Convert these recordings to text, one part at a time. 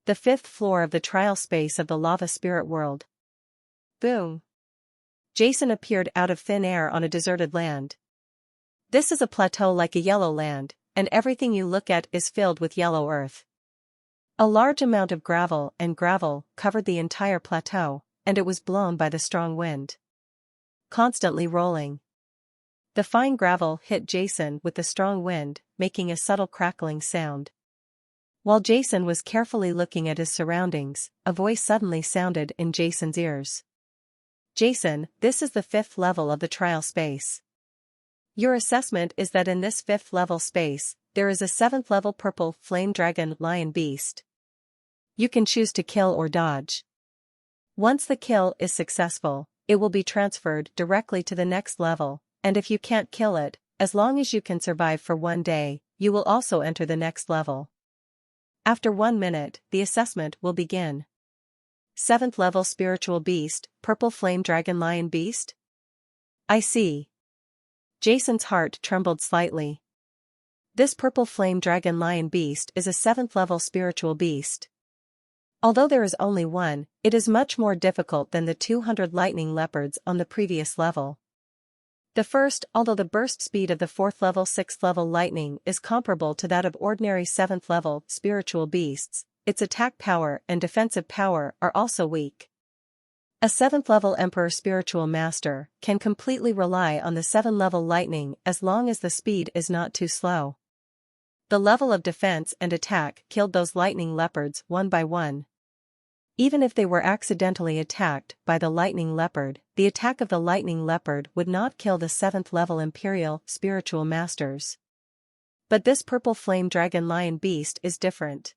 the fifth floor of the trial space of the lava spirit world. Boom! Jason appeared out of thin air on a deserted land. This is a plateau like a yellow land, and everything you look at is filled with yellow earth. A large amount of gravel covered the entire plateau, and it was blown by the strong wind, constantly rolling. The fine gravel hit Jason with the strong wind, making a subtle crackling sound. While Jason was carefully looking at his surroundings, a voice suddenly sounded in Jason's ears. Jason, this is the fifth level of the trial space. Your assessment is that in this fifth level space, there is a seventh level purple flame dragon lion beast. You can choose to kill or dodge. Once the kill is successful, it will be transferred directly to the next level, and if you can't kill it, as long as you can survive for 1 day, you will also enter the next level. After 1 minute, the assessment will begin. 7th level spiritual beast, purple flame dragon lion beast? I see. Jason's heart trembled slightly. This purple flame dragon lion beast is a 7th level spiritual beast. Although there is only one, it is much more difficult than the 200 lightning leopards on the previous level. Although the burst speed of the 4th level 6th level lightning is comparable to that of ordinary 7th level spiritual beasts, its attack power and defensive power are also weak. A 7th level Emperor spiritual master can completely rely on the 7th level lightning as long as the speed is not too slow. The level of defense and attack killed those lightning leopards one by one. Even if they were accidentally attacked by the lightning leopard, the attack of the lightning leopard would not kill the 7th level imperial spiritual masters. But this purple flame dragon lion beast is different.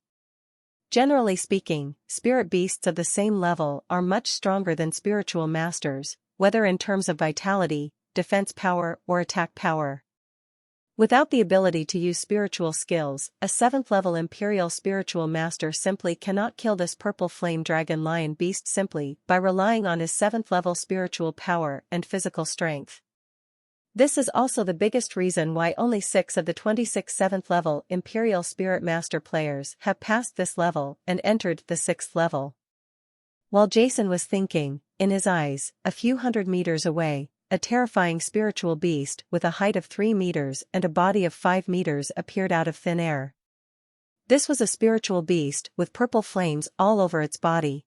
Generally speaking, spirit beasts of the same level are much stronger than spiritual masters, whether in terms of vitality, defense power, or attack power. Without the ability to use spiritual skills, a 7th level imperial spiritual master simply cannot kill this purple flame dragon lion beast simply by relying on his 7th level spiritual power and physical strength. This is also the biggest reason why only 6 of the 26 7th level imperial spirit master players have passed this level and entered the 6th level. While Jason was thinking, in his eyes, a few hundred meters away, a terrifying spiritual beast with a height of 3 meters and a body of 5 meters appeared out of thin air. This was a spiritual beast with purple flames all over its body.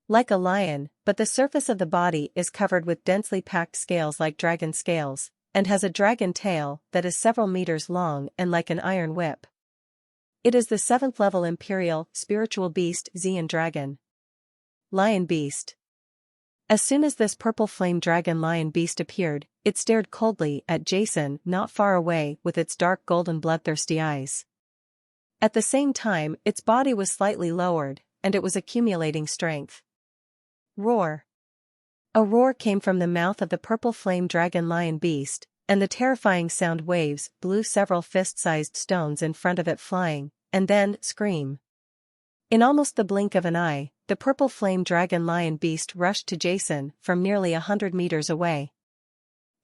Like a lion, but the surface of the body is covered with densely packed scales like dragon scales, and has a dragon tail that is several meters long and like an iron whip. It is the 7th level imperial spiritual beast Xian dragon. Lion beast. As soon as this purple flame dragon lion beast appeared, it stared coldly at Jason not far away with its dark golden bloodthirsty eyes. At the same time, its body was slightly lowered, and it was accumulating strength. Roar! A roar came from the mouth of the purple flame dragon lion beast, and the terrifying sound waves blew several fist-sized stones in front of it flying, and then, scream. In almost the blink of an eye, the purple flame dragon lion beast rushed to Jason from nearly 100 meters away.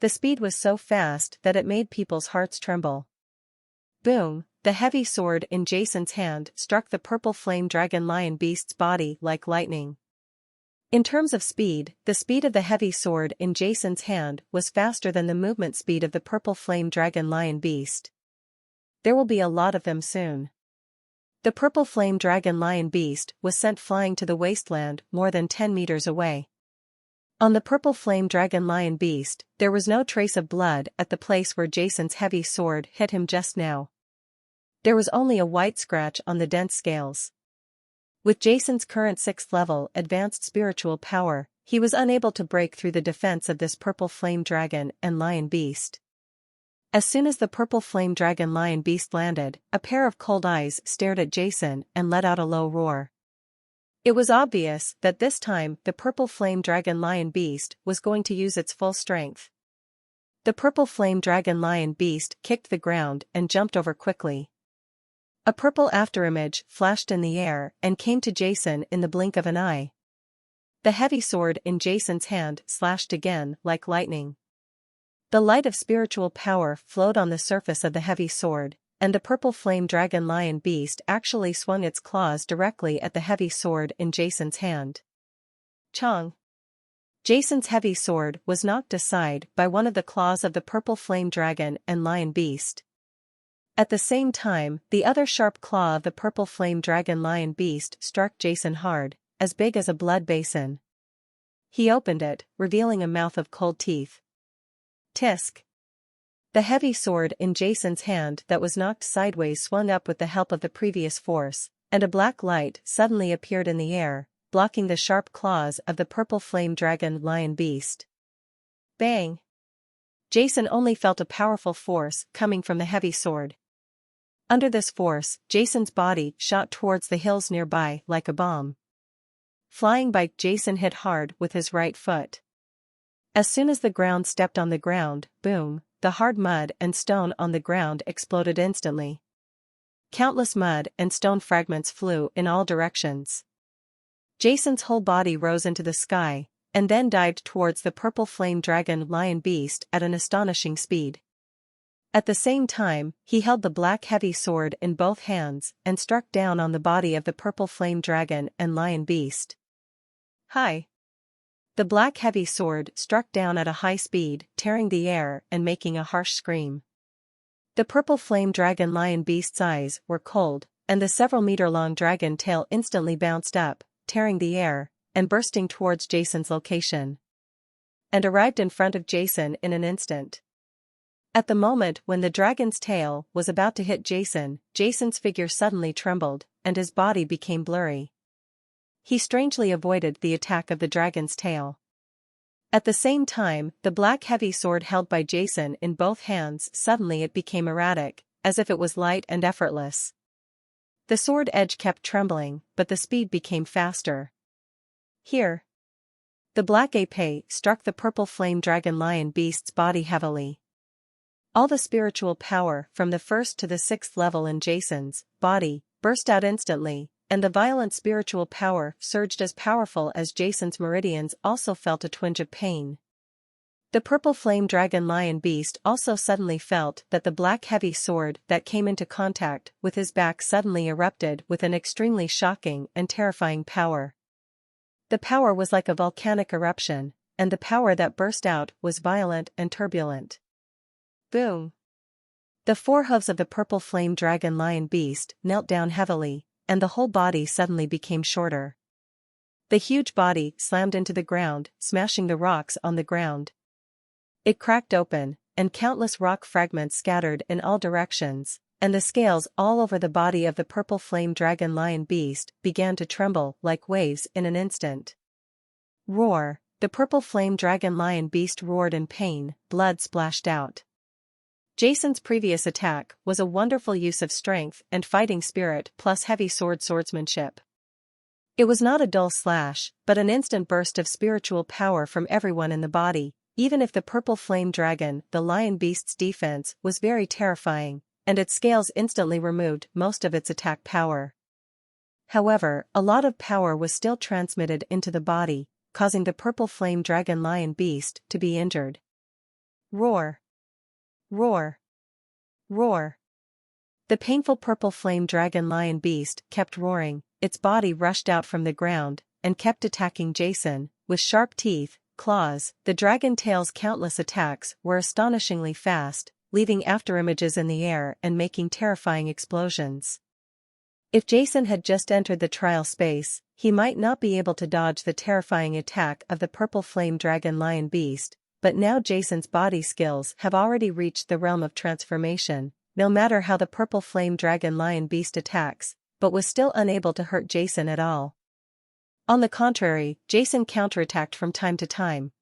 The speed was so fast that it made people's hearts tremble. Boom! The heavy sword in Jason's hand struck the purple flame dragon lion beast's body like lightning. In terms of speed, the speed of the heavy sword in Jason's hand was faster than the movement speed of the purple flame dragon lion beast. There will be a lot of them soon. The purple flame dragon lion beast was sent flying to the wasteland more than 10 meters away. On the purple flame dragon lion beast, there was no trace of blood at the place where Jason's heavy sword hit him just now. There was only a white scratch on the dense scales. With Jason's current 6th level advanced spiritual power, he was unable to break through the defense of this purple flame dragon and lion beast. As soon as the purple flame dragon lion beast landed, a pair of cold eyes stared at Jason and let out a low roar. It was obvious that this time the purple flame dragon lion beast was going to use its full strength. The purple flame dragon lion beast kicked the ground and jumped over quickly. A purple afterimage flashed in the air and came to Jason in the blink of an eye. The heavy sword in Jason's hand slashed again like lightning. The light of spiritual power flowed on the surface of the heavy sword, and the purple flame dragon lion beast actually swung its claws directly at the heavy sword in Jason's hand. Chong! Jason's heavy sword was knocked aside by one of the claws of the purple flame dragon and lion beast. At the same time, the other sharp claw of the purple flame dragon lion beast struck Jason hard, as big as a blood basin. He opened it, revealing a mouth of cold teeth. Tisk! The heavy sword in Jason's hand that was knocked sideways swung up with the help of the previous force, and a black light suddenly appeared in the air, blocking the sharp claws of the purple flame dragon lion beast. Bang! Jason only felt a powerful force coming from the heavy sword. Under this force, Jason's body shot towards the hills nearby like a bomb. Flying by, Jason hit hard with his right foot. As soon as the ground stepped on the ground, boom, the hard mud and stone on the ground exploded instantly. Countless mud and stone fragments flew in all directions. Jason's whole body rose into the sky, and then dived towards the purple flame dragon lion beast at an astonishing speed. At the same time, he held the black heavy sword in both hands and struck down on the body of the purple flame dragon and lion beast. Hi! The black heavy sword struck down at a high speed, tearing the air and making a harsh scream. The purple flame dragon lion beast's eyes were cold, and the several-meter-long dragon tail instantly bounced up, tearing the air, and bursting towards Jason's location. And arrived in front of Jason in an instant. At the moment when the dragon's tail was about to hit Jason, Jason's figure suddenly trembled, and his body became blurry. He strangely avoided the attack of the dragon's tail. At the same time, the black heavy sword held by Jason in both hands suddenly it became erratic, as if it was light and effortless. The sword edge kept trembling, but the speed became faster. Here! The black ape struck the purple flame dragon lion beast's body heavily. All the spiritual power from the 1st to the 6th level in Jason's body burst out instantly, and the violent spiritual power surged as powerful as Jason's meridians also felt a twinge of pain. The purple flame dragon lion beast also suddenly felt that the black heavy sword that came into contact with his back suddenly erupted with an extremely shocking and terrifying power. The power was like a volcanic eruption, and the power that burst out was violent and turbulent. Boom! The four hooves of the purple flame dragon lion beast knelt down heavily, and the whole body suddenly became shorter. The huge body slammed into the ground, smashing the rocks on the ground. It cracked open, and countless rock fragments scattered in all directions, and the scales all over the body of the purple flame dragon lion beast began to tremble like waves in an instant. Roar! The purple flame dragon lion beast roared in pain, blood splashed out. Jason's previous attack was a wonderful use of strength and fighting spirit plus heavy swordsmanship. It was not a dull slash, but an instant burst of spiritual power from everyone in the body, even if the purple flame dragon, the lion beast's defense, was very terrifying, and its scales instantly removed most of its attack power. However, a lot of power was still transmitted into the body, causing the purple flame dragon lion beast to be injured. Roar! Roar! Roar! The painful purple flame dragon lion beast kept roaring, its body rushed out from the ground, and kept attacking Jason, with sharp teeth, claws. The dragon tail's countless attacks were astonishingly fast, leaving afterimages in the air and making terrifying explosions. If Jason had just entered the trial space, he might not be able to dodge the terrifying attack of the purple flame dragon lion beast, but now Jason's body skills have already reached the realm of transformation, no matter how the purple flame dragon lion beast attacks, but was still unable to hurt Jason at all. On the contrary, Jason counterattacked from time to time.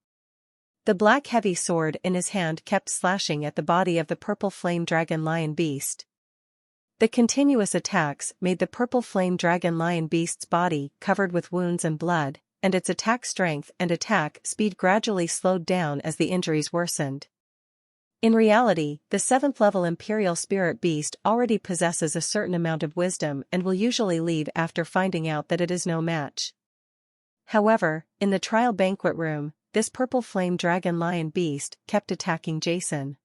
The black heavy sword in his hand kept slashing at the body of the purple flame dragon lion beast. The continuous attacks made the purple flame dragon lion beast's body covered with wounds and blood, and its attack strength and attack speed gradually slowed down as the injuries worsened. In reality, the 7th level Imperial Spirit Beast already possesses a certain amount of wisdom and will usually leave after finding out that it is no match. However, in the trial banquet room, this purple flame dragon lion beast kept attacking Jason.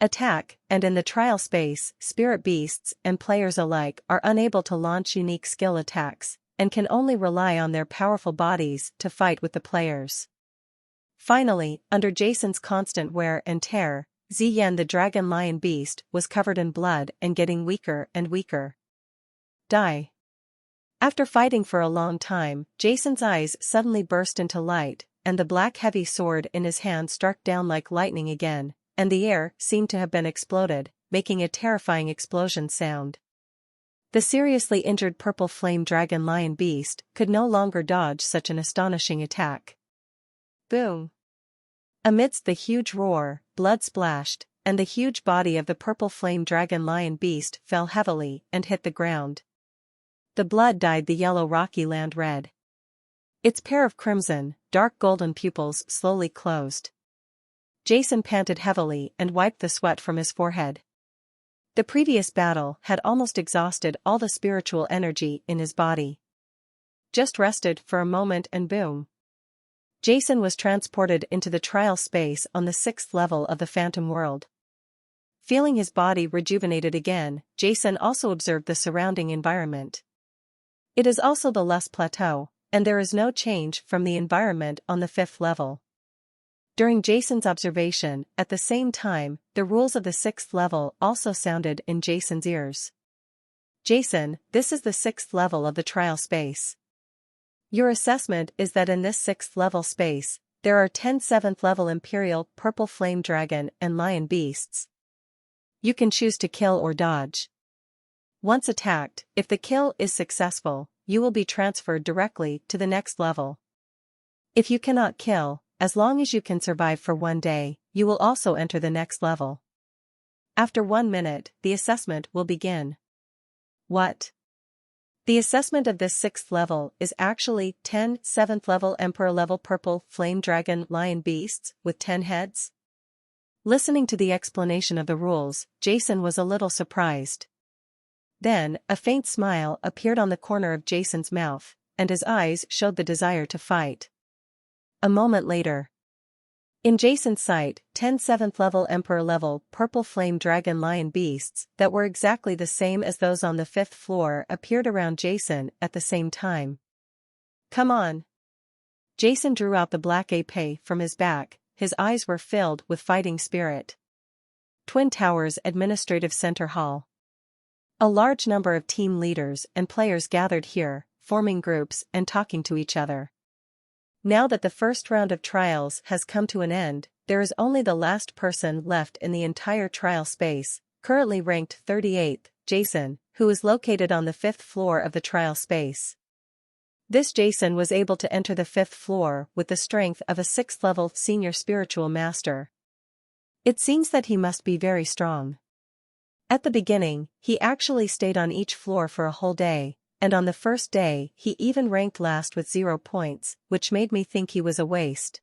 Attack, and in the trial space, spirit beasts and players alike are unable to launch unique skill attacks, and can only rely on their powerful bodies to fight with the players. Finally, under Jason's constant wear and tear, Ziyan the dragon lion beast was covered in blood and getting weaker and weaker. Die. After fighting for a long time, Jason's eyes suddenly burst into light, and the black heavy sword in his hand struck down like lightning again, and the air seemed to have been exploded, making a terrifying explosion sound. The seriously injured purple flame dragon lion beast could no longer dodge such an astonishing attack. Boom! Amidst the huge roar, blood splashed, and the huge body of the purple flame dragon lion beast fell heavily and hit the ground. The blood dyed the yellow rocky land red. Its pair of crimson, dark golden pupils slowly closed. Jason panted heavily and wiped the sweat from his forehead. The previous battle had almost exhausted all the spiritual energy in his body. Just rested for a moment and boom! Jason was transported into the trial space on the 6th level of the Phantom World. Feeling his body rejuvenated again, Jason also observed the surrounding environment. It is also the Lust Plateau, and there is no change from the environment on the 5th level. During Jason's observation, at the same time, the rules of the 6th level also sounded in Jason's ears. Jason, this is the 6th level of the trial space. Your assessment is that in this 6th level space, there are 10 7th level Imperial Purple Flame Dragon and Lion Beasts. You can choose to kill or dodge. Once attacked, if the kill is successful, you will be transferred directly to the next level. If you cannot kill, as long as you can survive for 1 day, you will also enter the next level. After 1 minute, the assessment will begin. What? The assessment of this 6th level is actually 10 7th level Emperor level Purple Flame Dragon Lion Beasts with 10 heads? Listening to the explanation of the rules, Jason was a little surprised. Then, a faint smile appeared on the corner of Jason's mouth, and his eyes showed the desire to fight. A moment later, in Jason's sight, 10 7th level Emperor level Purple Flame Dragon Lion Beasts that were exactly the same as those on the 5th floor appeared around Jason at the same time. Come on! Jason drew out the black épée from his back, his eyes were filled with fighting spirit. Twin Towers Administrative Center Hall. A large number of team leaders and players gathered here, forming groups and talking to each other. Now that the first round of trials has come to an end, there is only the last person left in the entire trial space, currently ranked 38th, Jason, who is located on the 5th floor of the trial space. This Jason was able to enter the 5th floor with the strength of a 6th level senior spiritual master. It seems that he must be very strong. At the beginning, he actually stayed on each floor for a whole day. And on the first day he even ranked last with 0 points, which made me think he was a waste.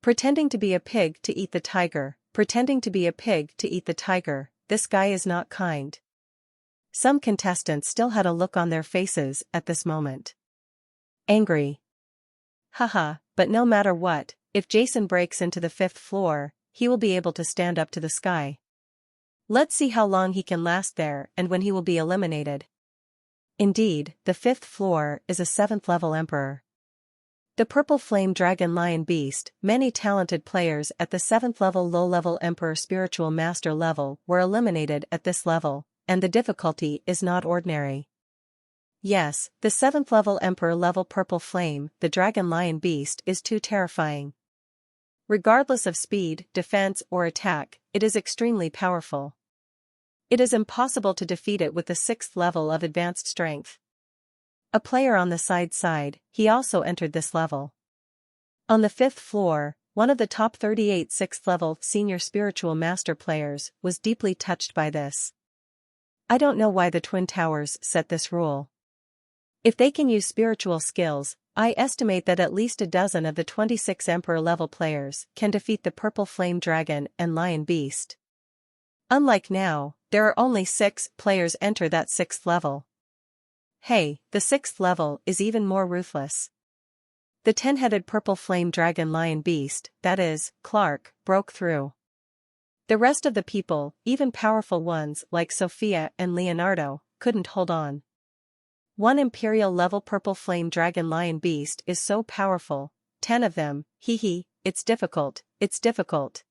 Pretending to be a pig to eat the tiger, pretending to be a pig to eat the tiger, this guy is not kind. Some contestants still had a look on their faces at this moment. Angry. Haha, but no matter what, if Jason breaks into the 5th floor, he will be able to stand up to the sky. Let's see how long he can last there and when he will be eliminated. Indeed, the 5th floor is a 7th level Emperor. The Purple Flame Dragon Lion Beast, many talented players at the 7th level low-level Emperor Spiritual Master level were eliminated at this level, and the difficulty is not ordinary. Yes, the 7th level Emperor level Purple Flame, the Dragon Lion Beast is too terrifying. Regardless of speed, defense or attack, it is extremely powerful. It is impossible to defeat it with the 6th level of advanced strength. A player on the side, he also entered this level. On the 5th floor, one of the top 38 6th level senior spiritual master players was deeply touched by this. I don't know why the Twin Towers set this rule. If they can use spiritual skills, I estimate that at least a dozen of the 26 Emperor level players can defeat the Purple Flame Dragon and Lion Beast. Unlike now, there are only 6 players enter that 6th level. Hey, the 6th level is even more ruthless. The 10-headed Purple Flame Dragon Lion Beast, that is, Clark, broke through. The rest of the people, even powerful ones like Sophia and Leonardo, couldn't hold on. One Imperial-level purple flame dragon lion beast is so powerful, 10 of them, hee, it's difficult, it's difficult.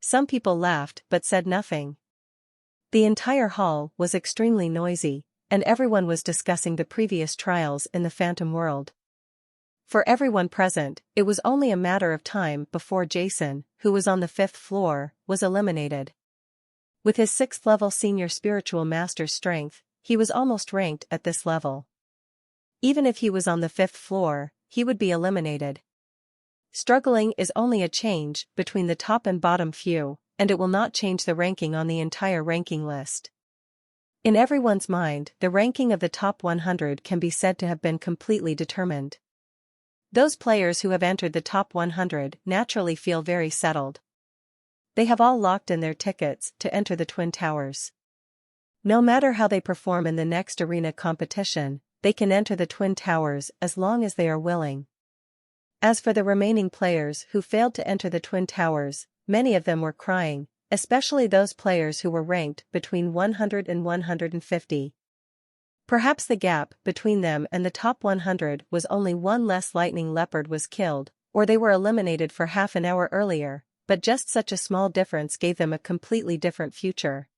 Some people laughed but said nothing. The entire hall was extremely noisy, and everyone was discussing the previous trials in the Phantom World. For everyone present, it was only a matter of time before Jason, who was on the 5th floor, was eliminated. With his 6th level senior spiritual master's strength, he was almost ranked at this level. Even if he was on the 5th floor, he would be eliminated. Struggling is only a change between the top and bottom few, and it will not change the ranking on the entire ranking list. In everyone's mind, the ranking of the top 100 can be said to have been completely determined. Those players who have entered the top 100 naturally feel very settled. They have all locked in their tickets to enter the Twin Towers. No matter how they perform in the next arena competition, they can enter the Twin Towers as long as they are willing. As for the remaining players who failed to enter the Twin Towers, many of them were crying, especially those players who were ranked between 100 and 150. Perhaps the gap between them and the top 100 was only one less lightning leopard was killed, or they were eliminated for half an hour earlier, but just such a small difference gave them a completely different future.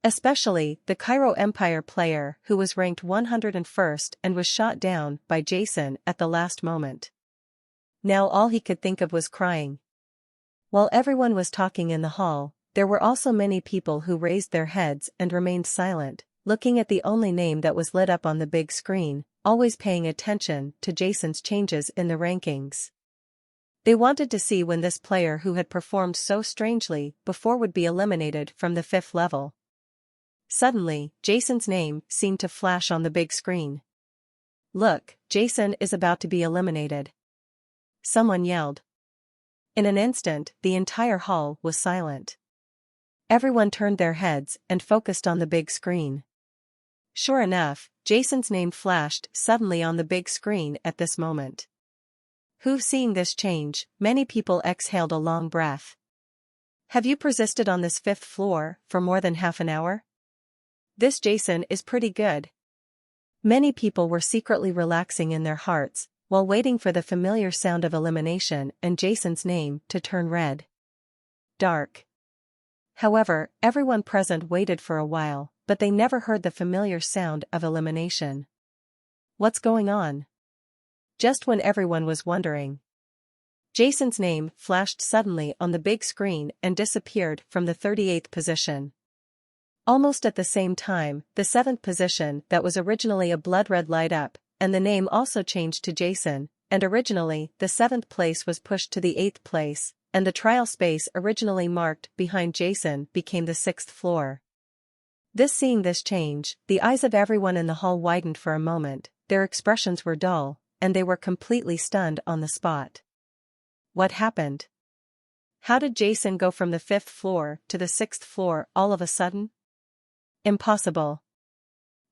Especially the Cairo Empire player who was ranked 101st and was shot down by Jason at the last moment. Now all he could think of was crying. While everyone was talking in the hall, there were also many people who raised their heads and remained silent, looking at the only name that was lit up on the big screen, always paying attention to Jason's changes in the rankings. They wanted to see when this player who had performed so strangely before would be eliminated from the 5th level. Suddenly, Jason's name seemed to flash on the big screen. "Look, Jason is about to be eliminated," someone yelled. In an instant, the entire hall was silent. Everyone turned their heads and focused on the big screen. Sure enough, Jason's name flashed suddenly on the big screen at this moment. Seeing this change, many people exhaled a long breath. "Have you persisted on this 5th floor for more than half an hour? This Jason is pretty good." Many people were secretly relaxing in their hearts, while waiting for the familiar sound of elimination and Jason's name to turn red. Dark. However, everyone present waited for a while, but they never heard the familiar sound of elimination. What's going on? Just when everyone was wondering, Jason's name flashed suddenly on the big screen and disappeared from the 38th position. Almost at the same time, the 7th position that was originally a blood red light up, and the name also changed to Jason, and originally the 7th place was pushed to the 8th place, and the trial space originally marked behind Jason became the 6th floor. Seeing this change, the eyes of everyone in the hall widened for a moment, their expressions were dull, and they were completely stunned on the spot. What happened? How did Jason go from the 5th floor to the 6th floor all of a sudden? Impossible.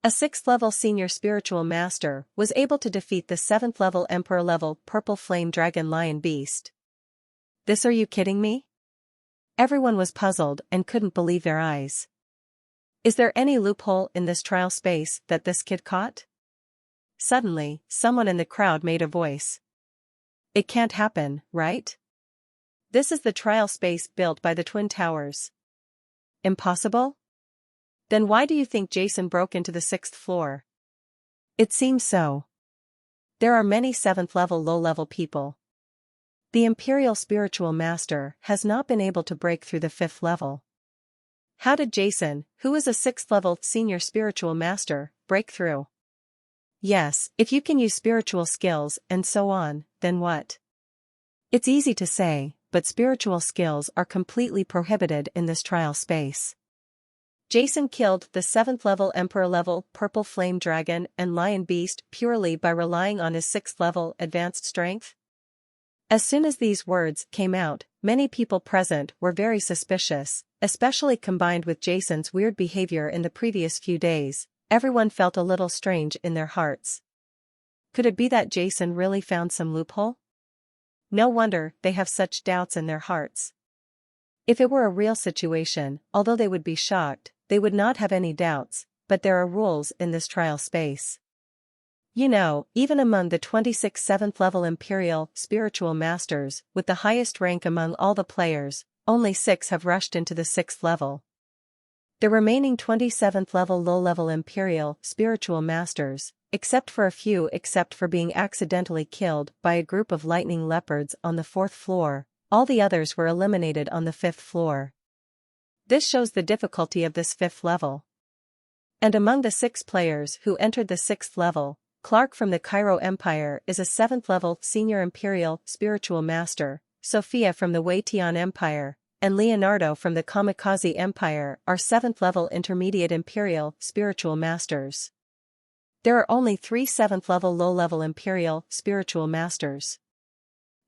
A 6th level senior spiritual master was able to defeat the 7th level emperor level purple flame dragon lion beast. Are you kidding me? Everyone was puzzled and couldn't believe their eyes. Is there any loophole in this trial space that this kid caught? Suddenly, someone in the crowd made a voice. It can't happen, right? This is the trial space built by the Twin Towers. Impossible? Then why do you think Jason broke into the 6th floor? It seems so. There are many 7th level low-level people. The Imperial Spiritual Master has not been able to break through the 5th level. How did Jason, who is a 6th level Senior Spiritual Master, break through? Yes, if you can use spiritual skills and so on, then what? It's easy to say, but spiritual skills are completely prohibited in this trial space. Jason killed the 7th level Emperor level Purple Flame Dragon and Lion Beast purely by relying on his 6th level advanced strength? As soon as these words came out, many people present were very suspicious, especially combined with Jason's weird behavior in the previous few days. Everyone felt a little strange in their hearts. Could it be that Jason really found some loophole? No wonder they have such doubts in their hearts. If it were a real situation, although they would be shocked, they would not have any doubts, but there are rules in this trial space. You know, even among the 26 7th-level Imperial Spiritual Masters, with the highest rank among all the players, only 6 have rushed into the 6th level. The remaining 27th-level low-level Imperial Spiritual Masters, except for a few except for being accidentally killed by a group of lightning leopards on the 4th floor, all the others were eliminated on the 5th floor. This shows the difficulty of this 5th level. And among the 6 players who entered the 6th level, Clark from the Cairo Empire is a 7th-level Senior Imperial Spiritual Master, Sophia from the Wei Tian Empire, and Leonardo from the Kamikaze Empire are 7th-level Intermediate Imperial Spiritual Masters. There are only 3 7th-level low-level Imperial Spiritual Masters.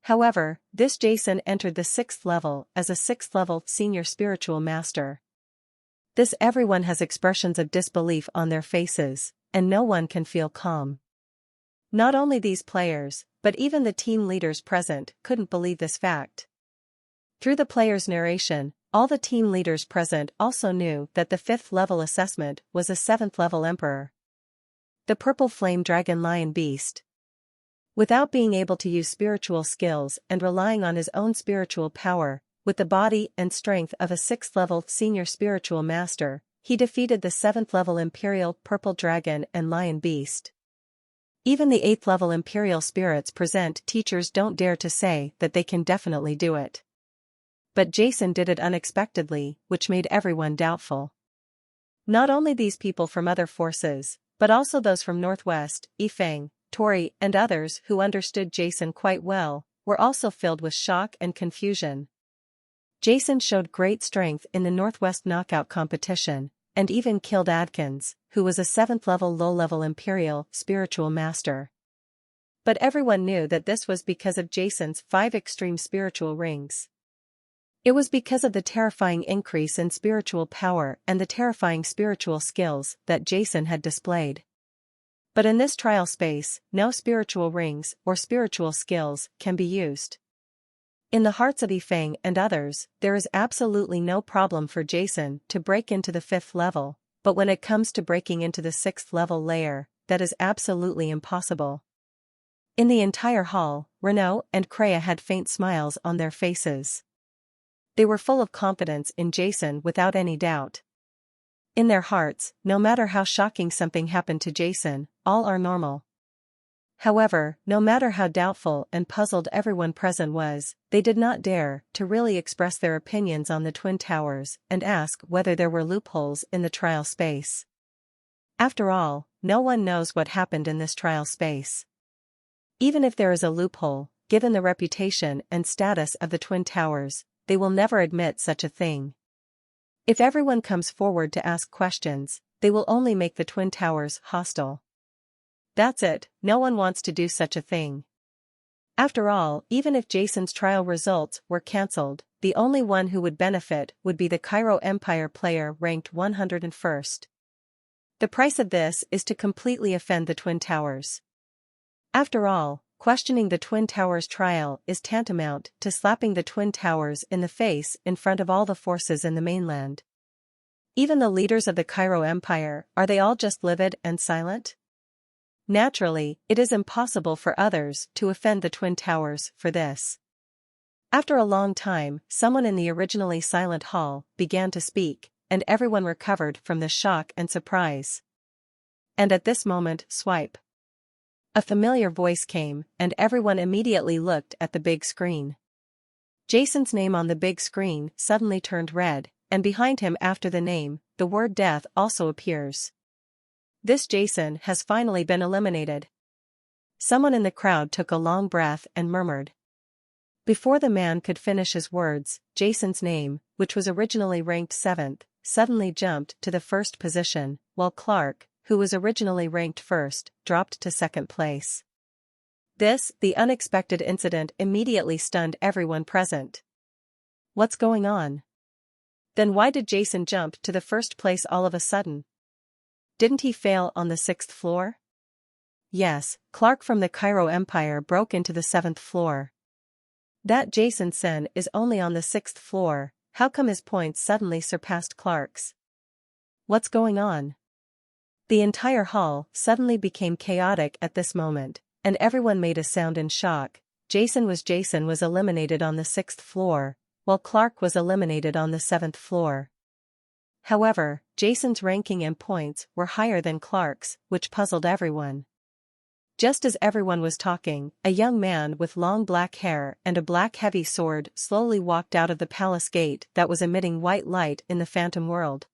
However, this Jason entered the 6th level as a 6th-level Senior Spiritual Master. This everyone has expressions of disbelief on their faces, and no one can feel calm. Not only these players, but even the team leaders present couldn't believe this fact. Through the player's narration, all the team leaders present also knew that the 5th level assessment was a 7th level Emperor. The Purple Flame Dragon Lion Beast. Without being able to use spiritual skills and relying on his own spiritual power, with the body and strength of a 6th level Senior Spiritual Master, he defeated the 7th level Imperial Purple Dragon and Lion Beast. Even the 8th level Imperial Spirits present teachers don't dare to say that they can definitely do it. But Jason did it unexpectedly, which made everyone doubtful. Not only these people from other forces, but also those from Northwest, Yifeng, Tori and others who understood Jason quite well, were also filled with shock and confusion. Jason showed great strength in the Northwest knockout competition, and even killed Adkins, who was a 7th-level low-level Imperial Spiritual Master. But everyone knew that this was because of Jason's 5 extreme spiritual rings. It was because of the terrifying increase in spiritual power and the terrifying spiritual skills that Jason had displayed. But in this trial space, no spiritual rings or spiritual skills can be used. In the hearts of Yifeng and others, there is absolutely no problem for Jason to break into the 5th level, but when it comes to breaking into the 6th level layer, that is absolutely impossible. In the entire hall, Renaud and Kreia had faint smiles on their faces. They were full of confidence in Jason without any doubt. In their hearts, no matter how shocking something happened to Jason, all are normal. However, no matter how doubtful and puzzled everyone present was, they did not dare to really express their opinions on the Twin Towers and ask whether there were loopholes in the trial space. After all, no one knows what happened in this trial space. Even if there is a loophole, given the reputation and status of the Twin Towers, they will never admit such a thing. If everyone comes forward to ask questions, they will only make the Twin Towers hostile. That's it, no one wants to do such a thing. After all, even if Jason's trial results were cancelled, the only one who would benefit would be the Cairo Empire player ranked 101st. The price of this is to completely offend the Twin Towers. After all, questioning the Twin Towers trial is tantamount to slapping the Twin Towers in the face in front of all the forces in the mainland. Even the leaders of the Cairo Empire, are they all just livid and silent? Naturally, it is impossible for others to offend the Twin Towers for this. After a long time, someone in the originally silent hall began to speak, and everyone recovered from the shock and surprise. And at this moment, swipe. A familiar voice came, and everyone immediately looked at the big screen. Jason's name on the big screen suddenly turned red, and behind him after the name, the word death also appears. This Jason has finally been eliminated. Someone in the crowd took a long breath and murmured. Before the man could finish his words, Jason's name, which was originally ranked 7th, suddenly jumped to the 1st position, while Clark, who was originally ranked 1st, dropped to 2nd place. The unexpected incident immediately stunned everyone present. What's going on? Then why did Jason jump to the 1st place all of a sudden? Didn't he fail on the 6th floor? Yes, Clark from the Cairo Empire broke into the 7th floor. That Jason Sen is only on the 6th floor, How come his points suddenly surpassed Clark's? What's going on? The entire hall suddenly became chaotic at this moment, and everyone made a sound in shock. Jason was eliminated on the 6th floor, while Clark was eliminated on the 7th floor. However, Jason's ranking and points were higher than Clark's, which puzzled everyone. Just as everyone was talking, a young man with long black hair and a black heavy sword slowly walked out of the palace gate that was emitting white light in the phantom world.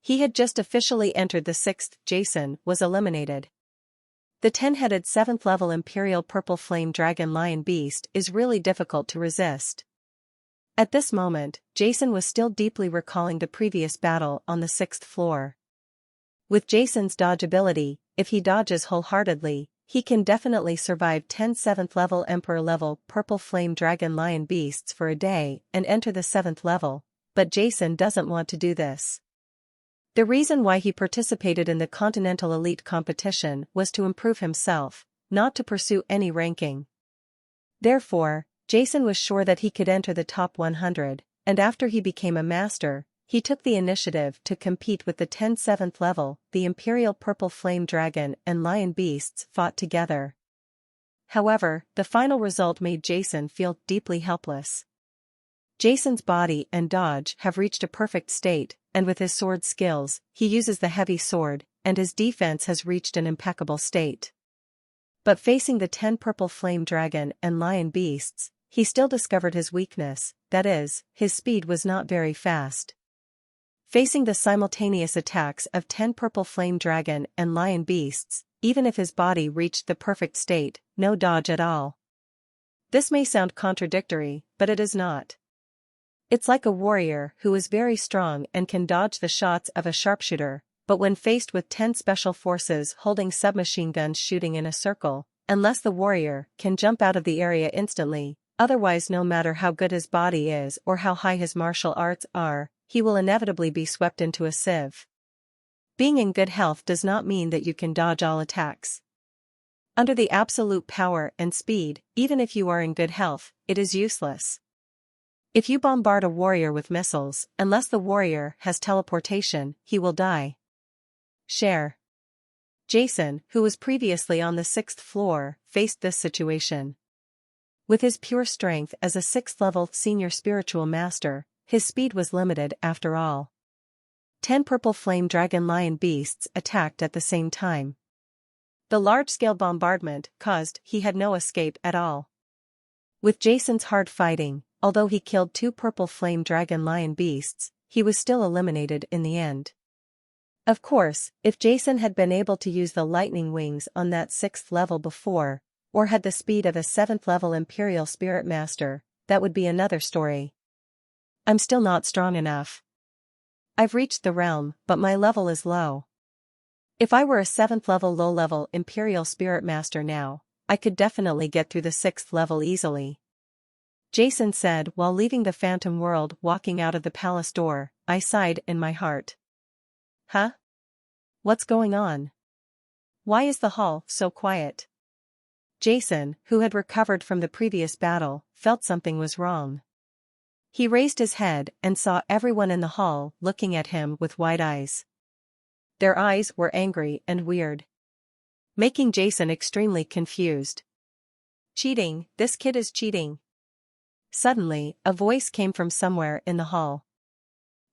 He had just officially entered the 6th. Jason was eliminated. The 10-headed 7th level Imperial Purple Flame Dragon Lion Beast is really difficult to resist. At this moment, Jason was still deeply recalling the previous battle on the 6th floor. With Jason's dodge ability, if he dodges wholeheartedly, he can definitely survive 10 7th level Emperor level Purple Flame Dragon Lion Beasts for a day and enter the 7th level, but Jason doesn't want to do this. The reason why he participated in the Continental Elite competition was to improve himself, not to pursue any ranking. Therefore, Jason was sure that he could enter the top 100, and after he became a master, he took the initiative to compete with the 10 7th level. The Imperial Purple Flame Dragon and Lion Beasts fought together. However, the final result made Jason feel deeply helpless. Jason's body and dodge have reached a perfect state, and with his sword skills, he uses the heavy sword, and his defense has reached an impeccable state. But facing the 10 Purple Flame Dragon and Lion Beasts, he still discovered his weakness, that is, his speed was not very fast. Facing the simultaneous attacks of 10 Purple Flame Dragon and Lion Beasts, even if his body reached the perfect state, no dodge at all. This may sound contradictory, but it is not. It's like a warrior who is very strong and can dodge the shots of a sharpshooter, but when faced with 10 special forces holding submachine guns shooting in a circle, unless the warrior can jump out of the area instantly, otherwise no matter how good his body is or how high his martial arts are, he will inevitably be swept into a sieve. Being in good health does not mean that you can dodge all attacks. Under the absolute power and speed, even if you are in good health, it is useless. If you bombard a warrior with missiles, unless the warrior has teleportation, he will die. Share. Jason, who was previously on the 6th floor, faced this situation. With his pure strength as a 6th level senior spiritual master, his speed was limited after all. 10 Purple Flame Dragon Lion Beasts attacked at the same time. The large-scale bombardment caused he had no escape at all. With Jason's hard fighting, although he killed 2 Purple Flame Dragon Lion Beasts, he was still eliminated in the end. Of course, if Jason had been able to use the lightning wings on that 6th level before, or had the speed of a 7th level Imperial Spirit Master, that would be another story. I'm still not strong enough. I've reached the realm, but my level is low. If I were a 7th level low-level Imperial Spirit Master now, I could definitely get through the 6th level easily. Jason said while leaving the phantom world. Walking out of the palace door, I sighed in my heart. Huh? What's going on? Why is the hall so quiet? Jason, who had recovered from the previous battle, felt something was wrong. He raised his head and saw everyone in the hall looking at him with wide eyes. Their eyes were angry and weird, making Jason extremely confused. Cheating, this kid is cheating. Suddenly, a voice came from somewhere in the hall.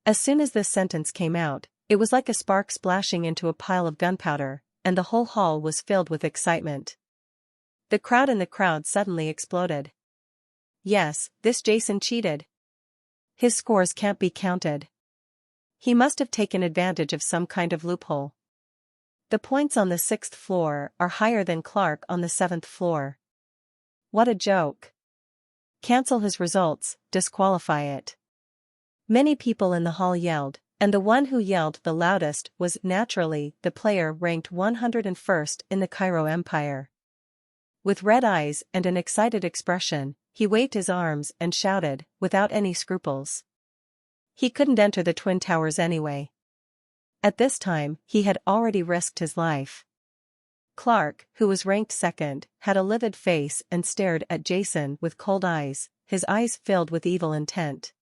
As soon as this sentence came out, it was like a spark splashing into a pile of gunpowder, and the whole hall was filled with excitement. The crowd in the crowd suddenly exploded. Yes, this Jason cheated. His scores can't be counted. He must have taken advantage of some kind of loophole. The points on the 6th floor are higher than Clark on the 7th floor. What a joke. Cancel his results, disqualify it. Many people in the hall yelled, and the one who yelled the loudest was, naturally, the player ranked 101st in the Cairo Empire. With red eyes and an excited expression, he waved his arms and shouted, without any scruples. He couldn't enter the Twin Towers anyway. At this time, he had already risked his life. Clark, who was ranked 2nd, had a livid face and stared at Jason with cold eyes, his eyes filled with evil intent.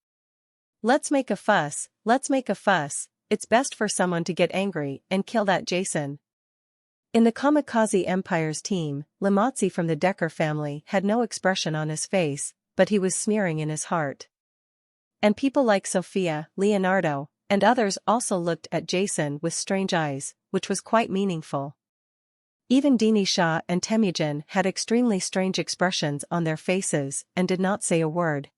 Let's make a fuss, let's make a fuss, it's best for someone to get angry and kill that Jason. In the Kamikaze Empire's team, Lamotzi from the Decker family had no expression on his face, but he was sneering in his heart. And people like Sophia, Leonardo, and others also looked at Jason with strange eyes, which was quite meaningful. Even Dini Shah and Temujin had extremely strange expressions on their faces and did not say a word.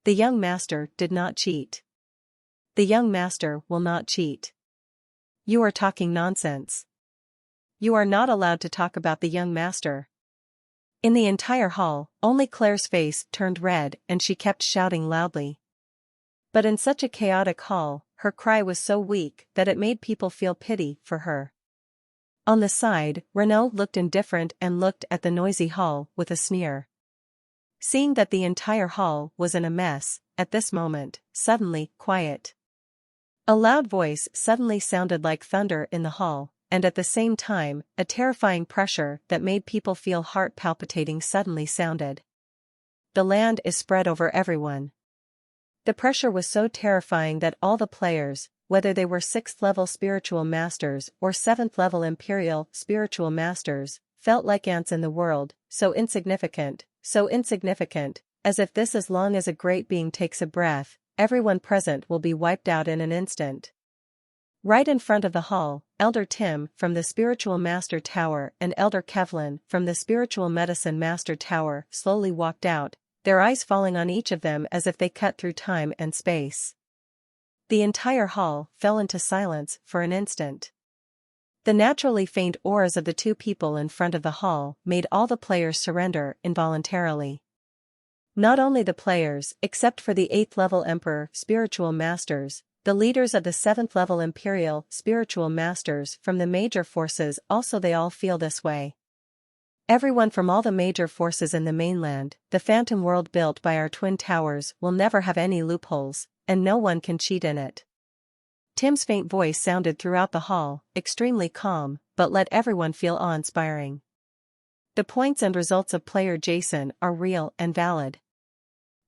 The young master did not cheat. The young master will not cheat. You are talking nonsense. You are not allowed to talk about the young master. In the entire hall, only Claire's face turned red and she kept shouting loudly. But in such a chaotic hall, her cry was so weak that it made people feel pity for her. On the side, Renaud looked indifferent and looked at the noisy hall with a sneer. Seeing that the entire hall was in a mess, at this moment, suddenly, quiet. A loud voice suddenly sounded like thunder in the hall, and at the same time, a terrifying pressure that made people feel heart palpitating suddenly sounded. The land is spread over everyone. The pressure was so terrifying that all the players, whether they were 6th level spiritual masters or 7th level imperial spiritual masters, felt like ants in the world, so insignificant, as if this as long as a great being takes a breath, everyone present will be wiped out in an instant. Right in front of the hall, Elder Tim from the Spiritual Master Tower and Elder Kevlin from the Spiritual Medicine Master Tower slowly walked out, their eyes falling on each of them as if they cut through time and space. The entire hall fell into silence for an instant. The naturally faint auras of the two people in front of the hall made all the players surrender involuntarily. Not only the players, except for the 8th level Emperor Spiritual Masters, the leaders of the 7th level Imperial Spiritual Masters from the major forces also they all feel this way. Everyone from all the major forces in the mainland, the phantom world built by our twin towers will never have any loopholes, and no one can cheat in it. Tim's faint voice sounded throughout the hall, extremely calm, but let everyone feel awe-inspiring. The points and results of player Jason are real and valid.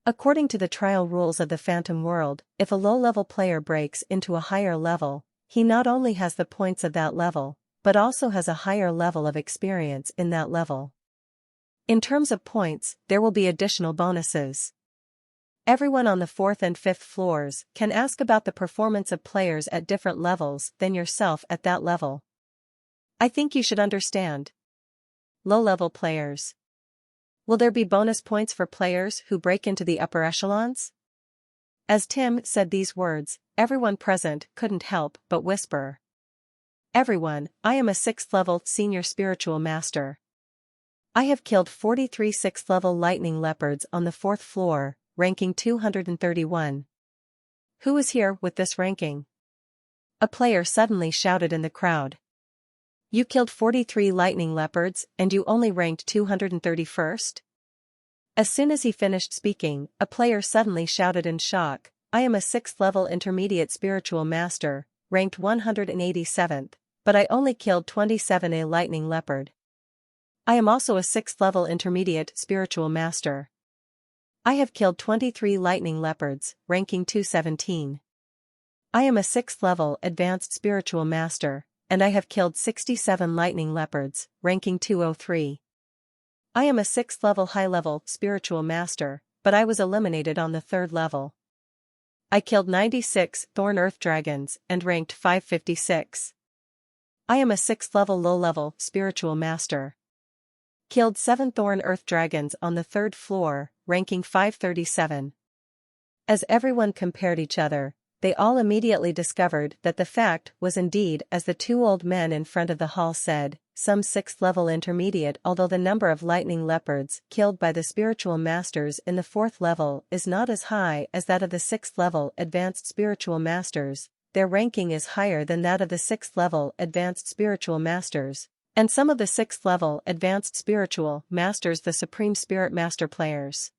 According to the trial rules of the Phantom World, if a low-level player breaks into a higher level, he not only has the points of that level, but also has a higher level of experience in that level. In terms of points, there will be additional bonuses. Everyone on the 4th and 5th floors can ask about the performance of players at different levels than yourself at that level. I think you should understand. Low-level players. Will there be bonus points for players who break into the upper echelons? As Tim said these words, everyone present couldn't help but whisper. Everyone, I am a 6th level senior spiritual master. I have killed 43 6th level lightning leopards on the 4th floor, ranking 231. Who is here with this ranking? A player suddenly shouted in the crowd. You killed 43 lightning leopards and you only ranked 231st? As soon as he finished speaking, a player suddenly shouted in shock, I am a 6th level intermediate spiritual master, ranked 187th, but I only killed 27 lightning leopard. I am also a 6th level intermediate spiritual master. I have killed 23 lightning leopards, ranking 217. I am a 6th level advanced spiritual master, and I have killed 67 lightning leopards, ranking 203. I am a 6th level high-level spiritual master, but I was eliminated on the 3rd level. I killed 96 thorn earth dragons and ranked 556. I am a 6th level low-level spiritual master. Killed 7 thorn earth dragons on the 3rd floor, ranking 537. As everyone compared each other, they all immediately discovered that the fact was indeed as the two old men in front of the hall said, some 6th level intermediate, although the number of lightning leopards killed by the spiritual masters in the 4th level is not as high as that of the 6th level advanced spiritual masters, their ranking is higher than that of the 6th level advanced spiritual masters, and some of the 6th level advanced spiritual masters, the supreme spirit master players,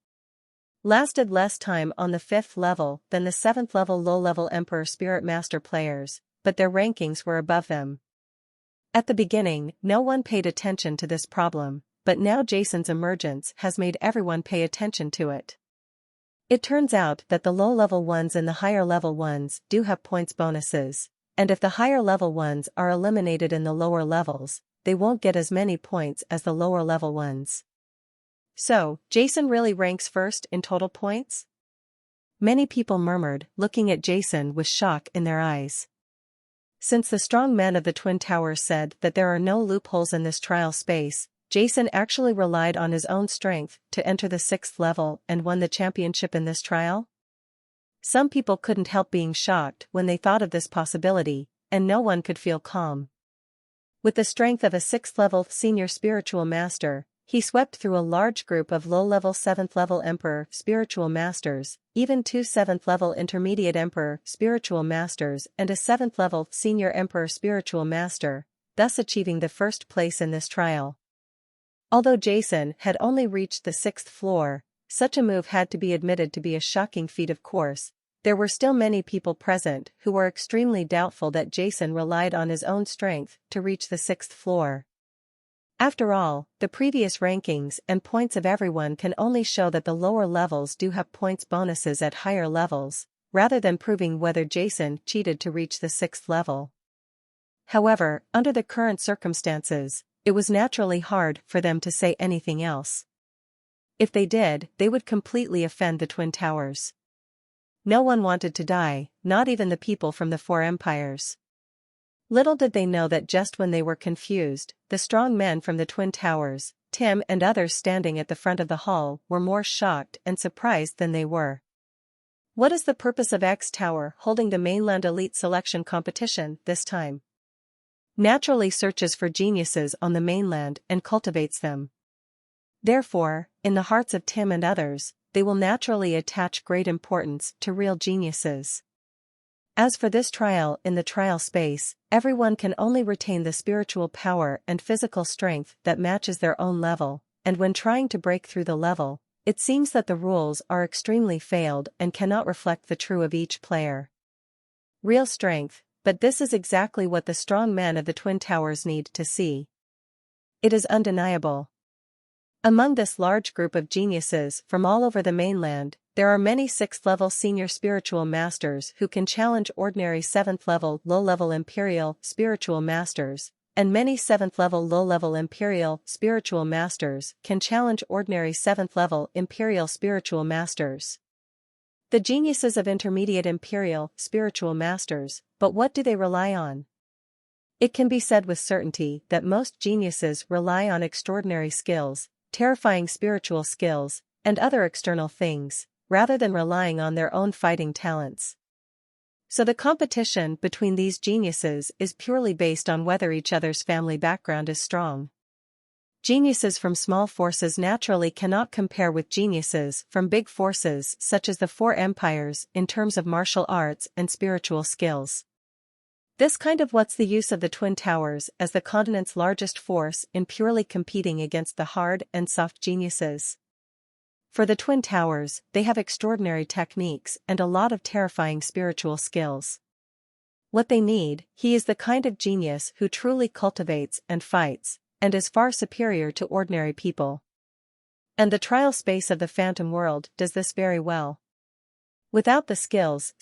lasted less time on the 5th level than the 7th level low-level Emperor Spirit Master players, but their rankings were above them. At the beginning, no one paid attention to this problem, but now Jason's emergence has made everyone pay attention to it. It turns out that the low-level ones and the higher-level ones do have points bonuses, and if the higher-level ones are eliminated in the lower levels, they won't get as many points as the lower-level ones. So, Jason really ranks first in total points? Many people murmured, looking at Jason with shock in their eyes. Since the strong men of the Twin Towers said that there are no loopholes in this trial space, Jason actually relied on his own strength to enter the 6th level and won the championship in this trial? Some people couldn't help being shocked when they thought of this possibility, and no one could feel calm. With the strength of a 6th level senior spiritual master, he swept through a large group of low-level 7th level Emperor spiritual masters, even 2 7th level intermediate Emperor spiritual masters and a 7th level senior Emperor spiritual master, thus achieving the first place in this trial. Although Jason had only reached the 6th floor, such a move had to be admitted to be a shocking feat. Of course, there were still many people present who were extremely doubtful that Jason relied on his own strength to reach the 6th floor. After all, the previous rankings and points of everyone can only show that the lower levels do have points bonuses at higher levels, rather than proving whether Jason cheated to reach the 6th level. However, under the current circumstances, it was naturally hard for them to say anything else. If they did, they would completely offend the Twin Towers. No one wanted to die, not even the people from the 4 empires. Little did they know that just when they were confused, the strong men from the Twin Towers, Tim and others standing at the front of the hall, were more shocked and surprised than they were. What is the purpose of X Tower holding the mainland elite selection competition this time? Naturally searches for geniuses on the mainland and cultivates them. Therefore, in the hearts of Tim and others, they will naturally attach great importance to real geniuses. As for this trial in the trial space, everyone can only retain the spiritual power and physical strength that matches their own level, and when trying to break through the level, it seems that the rules are extremely failed and cannot reflect the true of each player. Real strength, but this is exactly what the strong men of the Twin Towers need to see. It is undeniable. Among this large group of geniuses from all over the mainland, there are many 6th level senior spiritual masters who can challenge ordinary 7th level low-level imperial spiritual masters, and many 7th level low-level imperial spiritual masters can challenge ordinary 7th level imperial spiritual masters. The geniuses of intermediate imperial spiritual masters, but what do they rely on? It can be said with certainty that most geniuses rely on extraordinary skills, terrifying spiritual skills, and other external things, rather than relying on their own fighting talents. So the competition between these geniuses is purely based on whether each other's family background is strong. Geniuses from small forces naturally cannot compare with geniuses from big forces such as the 4 empires in terms of martial arts and spiritual skills. This kind of what's the use of the Twin Towers as the continent's largest force in purely competing against the hard and soft geniuses. For the Twin Towers, they have extraordinary techniques and a lot of terrifying spiritual skills. What they need, he is the kind of genius who truly cultivates and fights, and is far superior to ordinary people. And the trial space of the Phantom World does this very well. Without the skills,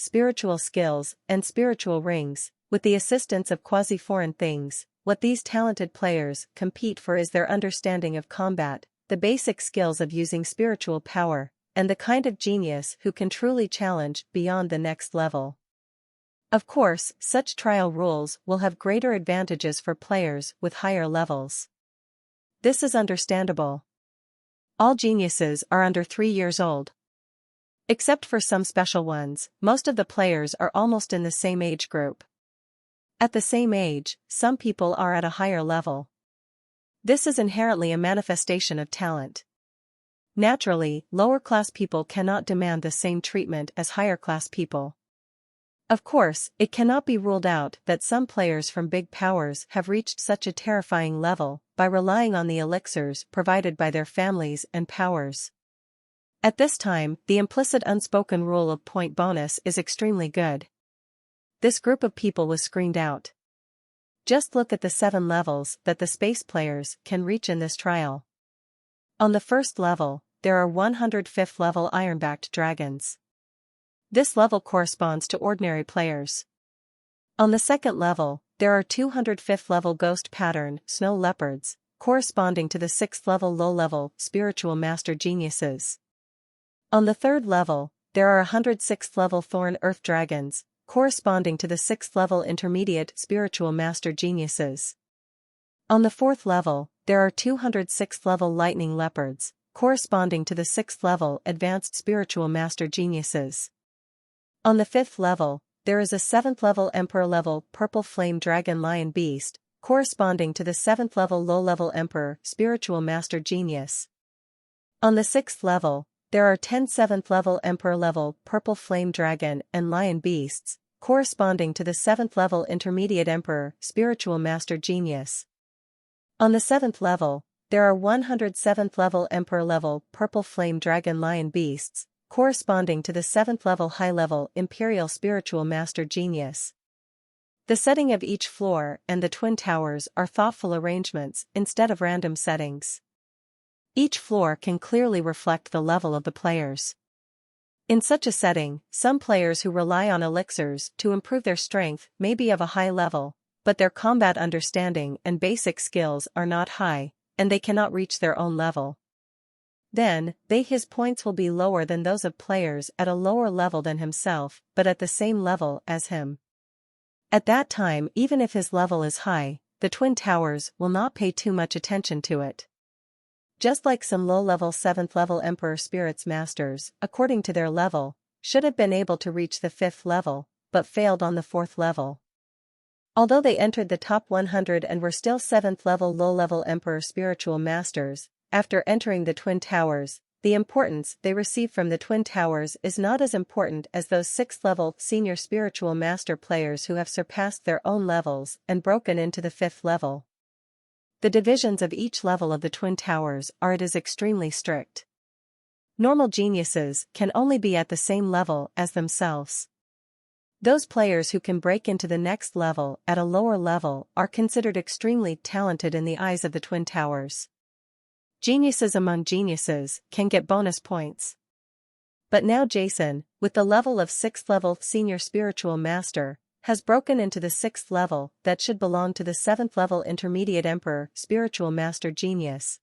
and spiritual rings, with the assistance of quasi-foreign things, what these talented players compete for is their understanding of combat, the basic skills of using spiritual power, and the kind of genius who can truly challenge beyond the next level. Of course, such trial rules will have greater advantages for players with higher levels. This is understandable. All geniuses are under 3 years old. Except for some special ones, most of the players are almost in the same age group. At the same age, some people are at a higher level. This is inherently a manifestation of talent. Naturally, lower-class people cannot demand the same treatment as higher-class people. Of course, it cannot be ruled out that some players from big powers have reached such a terrifying level by relying on the elixirs provided by their families and powers. At this time, the implicit unspoken rule of point bonus is extremely good. This group of people was screened out. Just look at the 7 levels that the space players can reach in this trial. On the first level, there are 105th level ironbacked dragons. This level corresponds to ordinary players. On the second level, there are 205th level ghost pattern snow leopards, corresponding to the 6th level low-level spiritual master geniuses. On the third level, there are 106th level thorn earth dragons, corresponding to the 6th level intermediate spiritual master geniuses. On the fourth level, there are 206th level lightning leopards, corresponding to the 6th level advanced spiritual master geniuses. On the fifth level, there is a 7th level emperor level purple flame dragon lion beast, corresponding to the 7th level low-level emperor spiritual master genius. On the 6th level, there are 10 7th level emperor level purple flame dragon and lion beasts, corresponding to the 7th level intermediate emperor spiritual master genius. On the 7th level, there are 107th level emperor level purple flame dragon lion beasts, corresponding to the 7th level high-level imperial spiritual master genius. The setting of each floor and the twin towers are thoughtful arrangements instead of random settings. Each floor can clearly reflect the level of the players. In such a setting, some players who rely on elixirs to improve their strength may be of a high level, but their combat understanding and basic skills are not high, and they cannot reach their own level. Then, his points will be lower than those of players at a lower level than himself, but at the same level as him. At that time, even if his level is high, the twin towers will not pay too much attention to it. Just like some low-level 7th level Emperor Spirits Masters, according to their level, should have been able to reach the 5th level, but failed on the 4th level. Although they entered the top 100 and were still 7th level low-level Emperor Spiritual Masters, after entering the Twin Towers, the importance they receive from the Twin Towers is not as important as those 6th level Senior Spiritual Master players who have surpassed their own levels and broken into the 5th level. The divisions of each level of the Twin Towers are extremely strict. Normal geniuses can only be at the same level as themselves. Those players who can break into the next level at a lower level are considered extremely talented in the eyes of the Twin Towers. Geniuses among geniuses can get bonus points. But now Jason, with the level of 6th level Senior Spiritual Master, has broken into the 6th level that should belong to the 7th level Intermediate Emperor Spiritual Master Genius.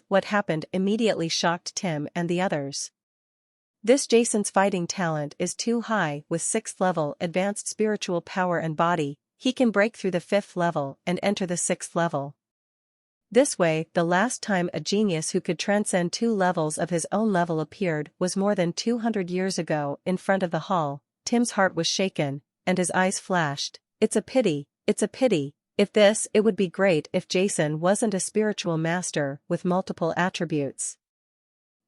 What happened immediately shocked Tim and the others. Jason's fighting talent is too high. With 6th level advanced spiritual power and body, he can break through the 5th level and enter the 6th level. This way, the last time a genius who could transcend 2 levels of his own level appeared was more than 200 years ago. In front of the hall, Tim's heart was shaken, and his eyes flashed. It's a pity, it would be great if Jason wasn't a spiritual master with multiple attributes.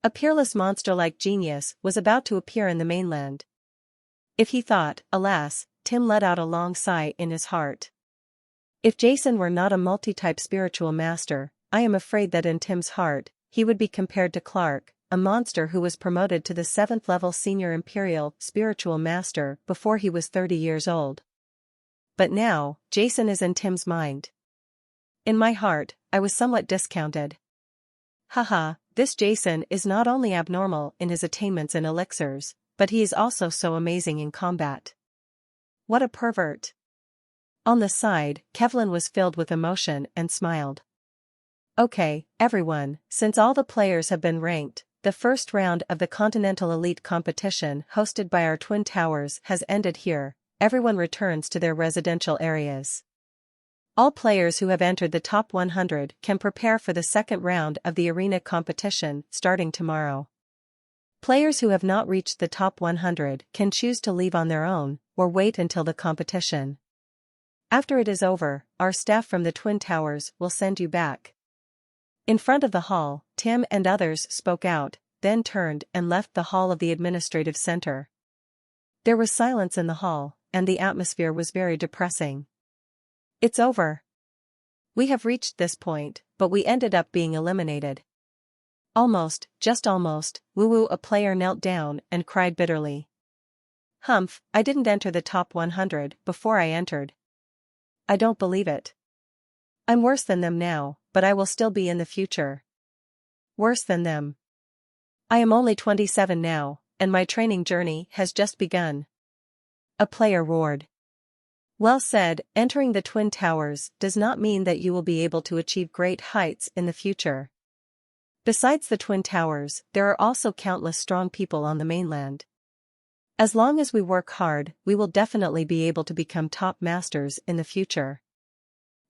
A peerless monster-like genius was about to appear in the mainland. If he thought, alas, Tim let out a long sigh in his heart. If Jason were not a multi-type spiritual master, I am afraid that in Tim's heart, he would be compared to Clark, a monster who was promoted to the 7th level Senior Imperial Spiritual Master before he was 30 years old. But now, Jason is in Tim's mind. In my heart, I was somewhat discounted. Haha, this Jason is not only abnormal in his attainments in elixirs, but he is also so amazing in combat. What a pervert. On the side, Kevlin was filled with emotion and smiled. Okay, everyone, since all the players have been ranked, the first round of the Continental Elite competition hosted by our Twin Towers has ended here. Everyone returns to their residential areas. All players who have entered the top 100 can prepare for the second round of the arena competition starting tomorrow. Players who have not reached the top 100 can choose to leave on their own or wait until the competition. After it is over, our staff from the Twin Towers will send you back. In front of the hall, Tim and others spoke out, then turned and left the hall of the administrative center. There was silence in the hall, and the atmosphere was very depressing. It's over. We have reached this point, but we ended up being eliminated. Almost, just almost, Woo-Woo, a player, knelt down and cried bitterly. Humph, I didn't enter the top 100 before I entered. I don't believe it. I'm worse than them now, but I will still be in the future. Worse than them. I am only 27 now, and my training journey has just begun. A player roared. Well said, entering the Twin Towers does not mean that you will be able to achieve great heights in the future. Besides the Twin Towers, there are also countless strong people on the mainland. As long as we work hard, we will definitely be able to become top masters in the future.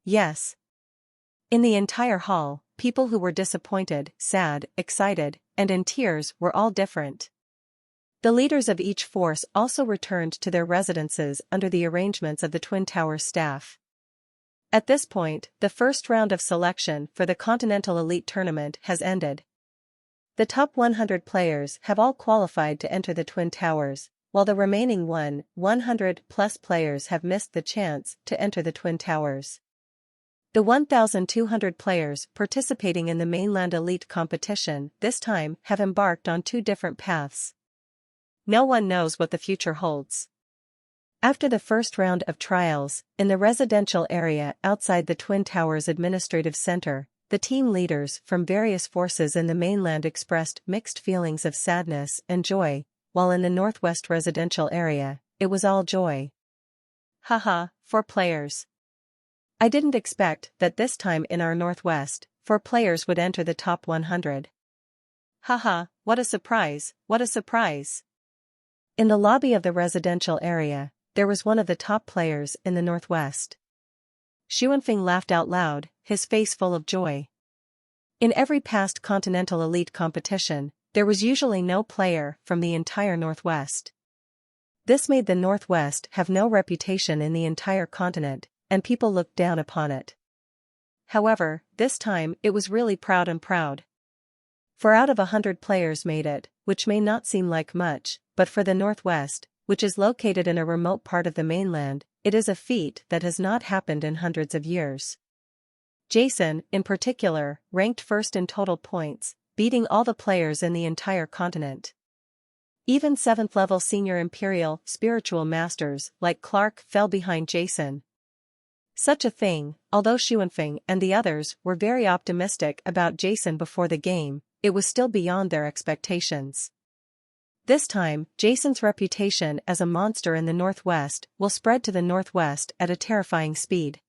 Yes. In the entire hall, people who were disappointed, sad, excited, and in tears were all different. The leaders of each force also returned to their residences under the arrangements of the Twin Towers staff. At this point, the first round of selection for the Continental Elite Tournament has ended. The top 100 players have all qualified to enter the Twin Towers, while the remaining 100+ players have missed the chance to enter the Twin Towers. The 1,200 players participating in the mainland elite competition this time have embarked on two different paths. No one knows what the future holds. After the first round of trials, in the residential area outside the Twin Towers Administrative Center, the team leaders from various forces in the mainland expressed mixed feelings of sadness and joy, while in the Northwest residential area, it was all joy. Haha, 4 players. I didn't expect that this time in our Northwest, 4 players would enter the top 100. Haha, what a surprise, what a surprise. In the lobby of the residential area, there was one of the top players in the Northwest. Xuanfeng laughed out loud, his face full of joy. In every past Continental Elite competition, there was usually no player from the entire Northwest. This made the Northwest have no reputation in the entire continent, and people looked down upon it. However, this time it was really proud. For out of 100 players made it, which may not seem like much, but for the Northwest, which is located in a remote part of the mainland, it is a feat that has not happened in hundreds of years. Jason, in particular, ranked first in total points, beating all the players in the entire continent. Even 7th-level senior Imperial spiritual masters like Clark fell behind Jason. Such a thing, although Xuanfeng and the others were very optimistic about Jason before the game, it was still beyond their expectations. This time, Jason's reputation as a monster in the Northwest will spread to the Northwest at a terrifying speed.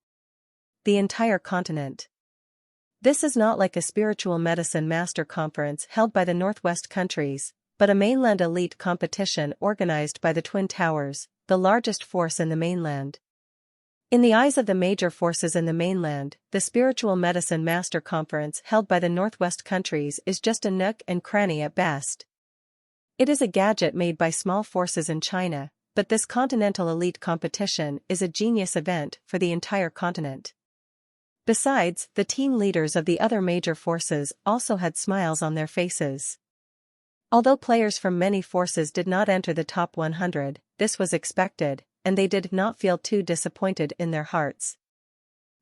The entire continent. This is not like a spiritual medicine master conference held by the Northwest countries, but a mainland elite competition organized by the Twin Towers, the largest force in the mainland. In the eyes of the major forces in the mainland, the Spiritual Medicine Master Conference held by the Northwest countries is just a nook and cranny at best. It is a gadget made by small forces in China, but this Continental Elite competition is a genius event for the entire continent. Besides, the team leaders of the other major forces also had smiles on their faces. Although players from many forces did not enter the top 100, this was expected, and they did not feel too disappointed in their hearts.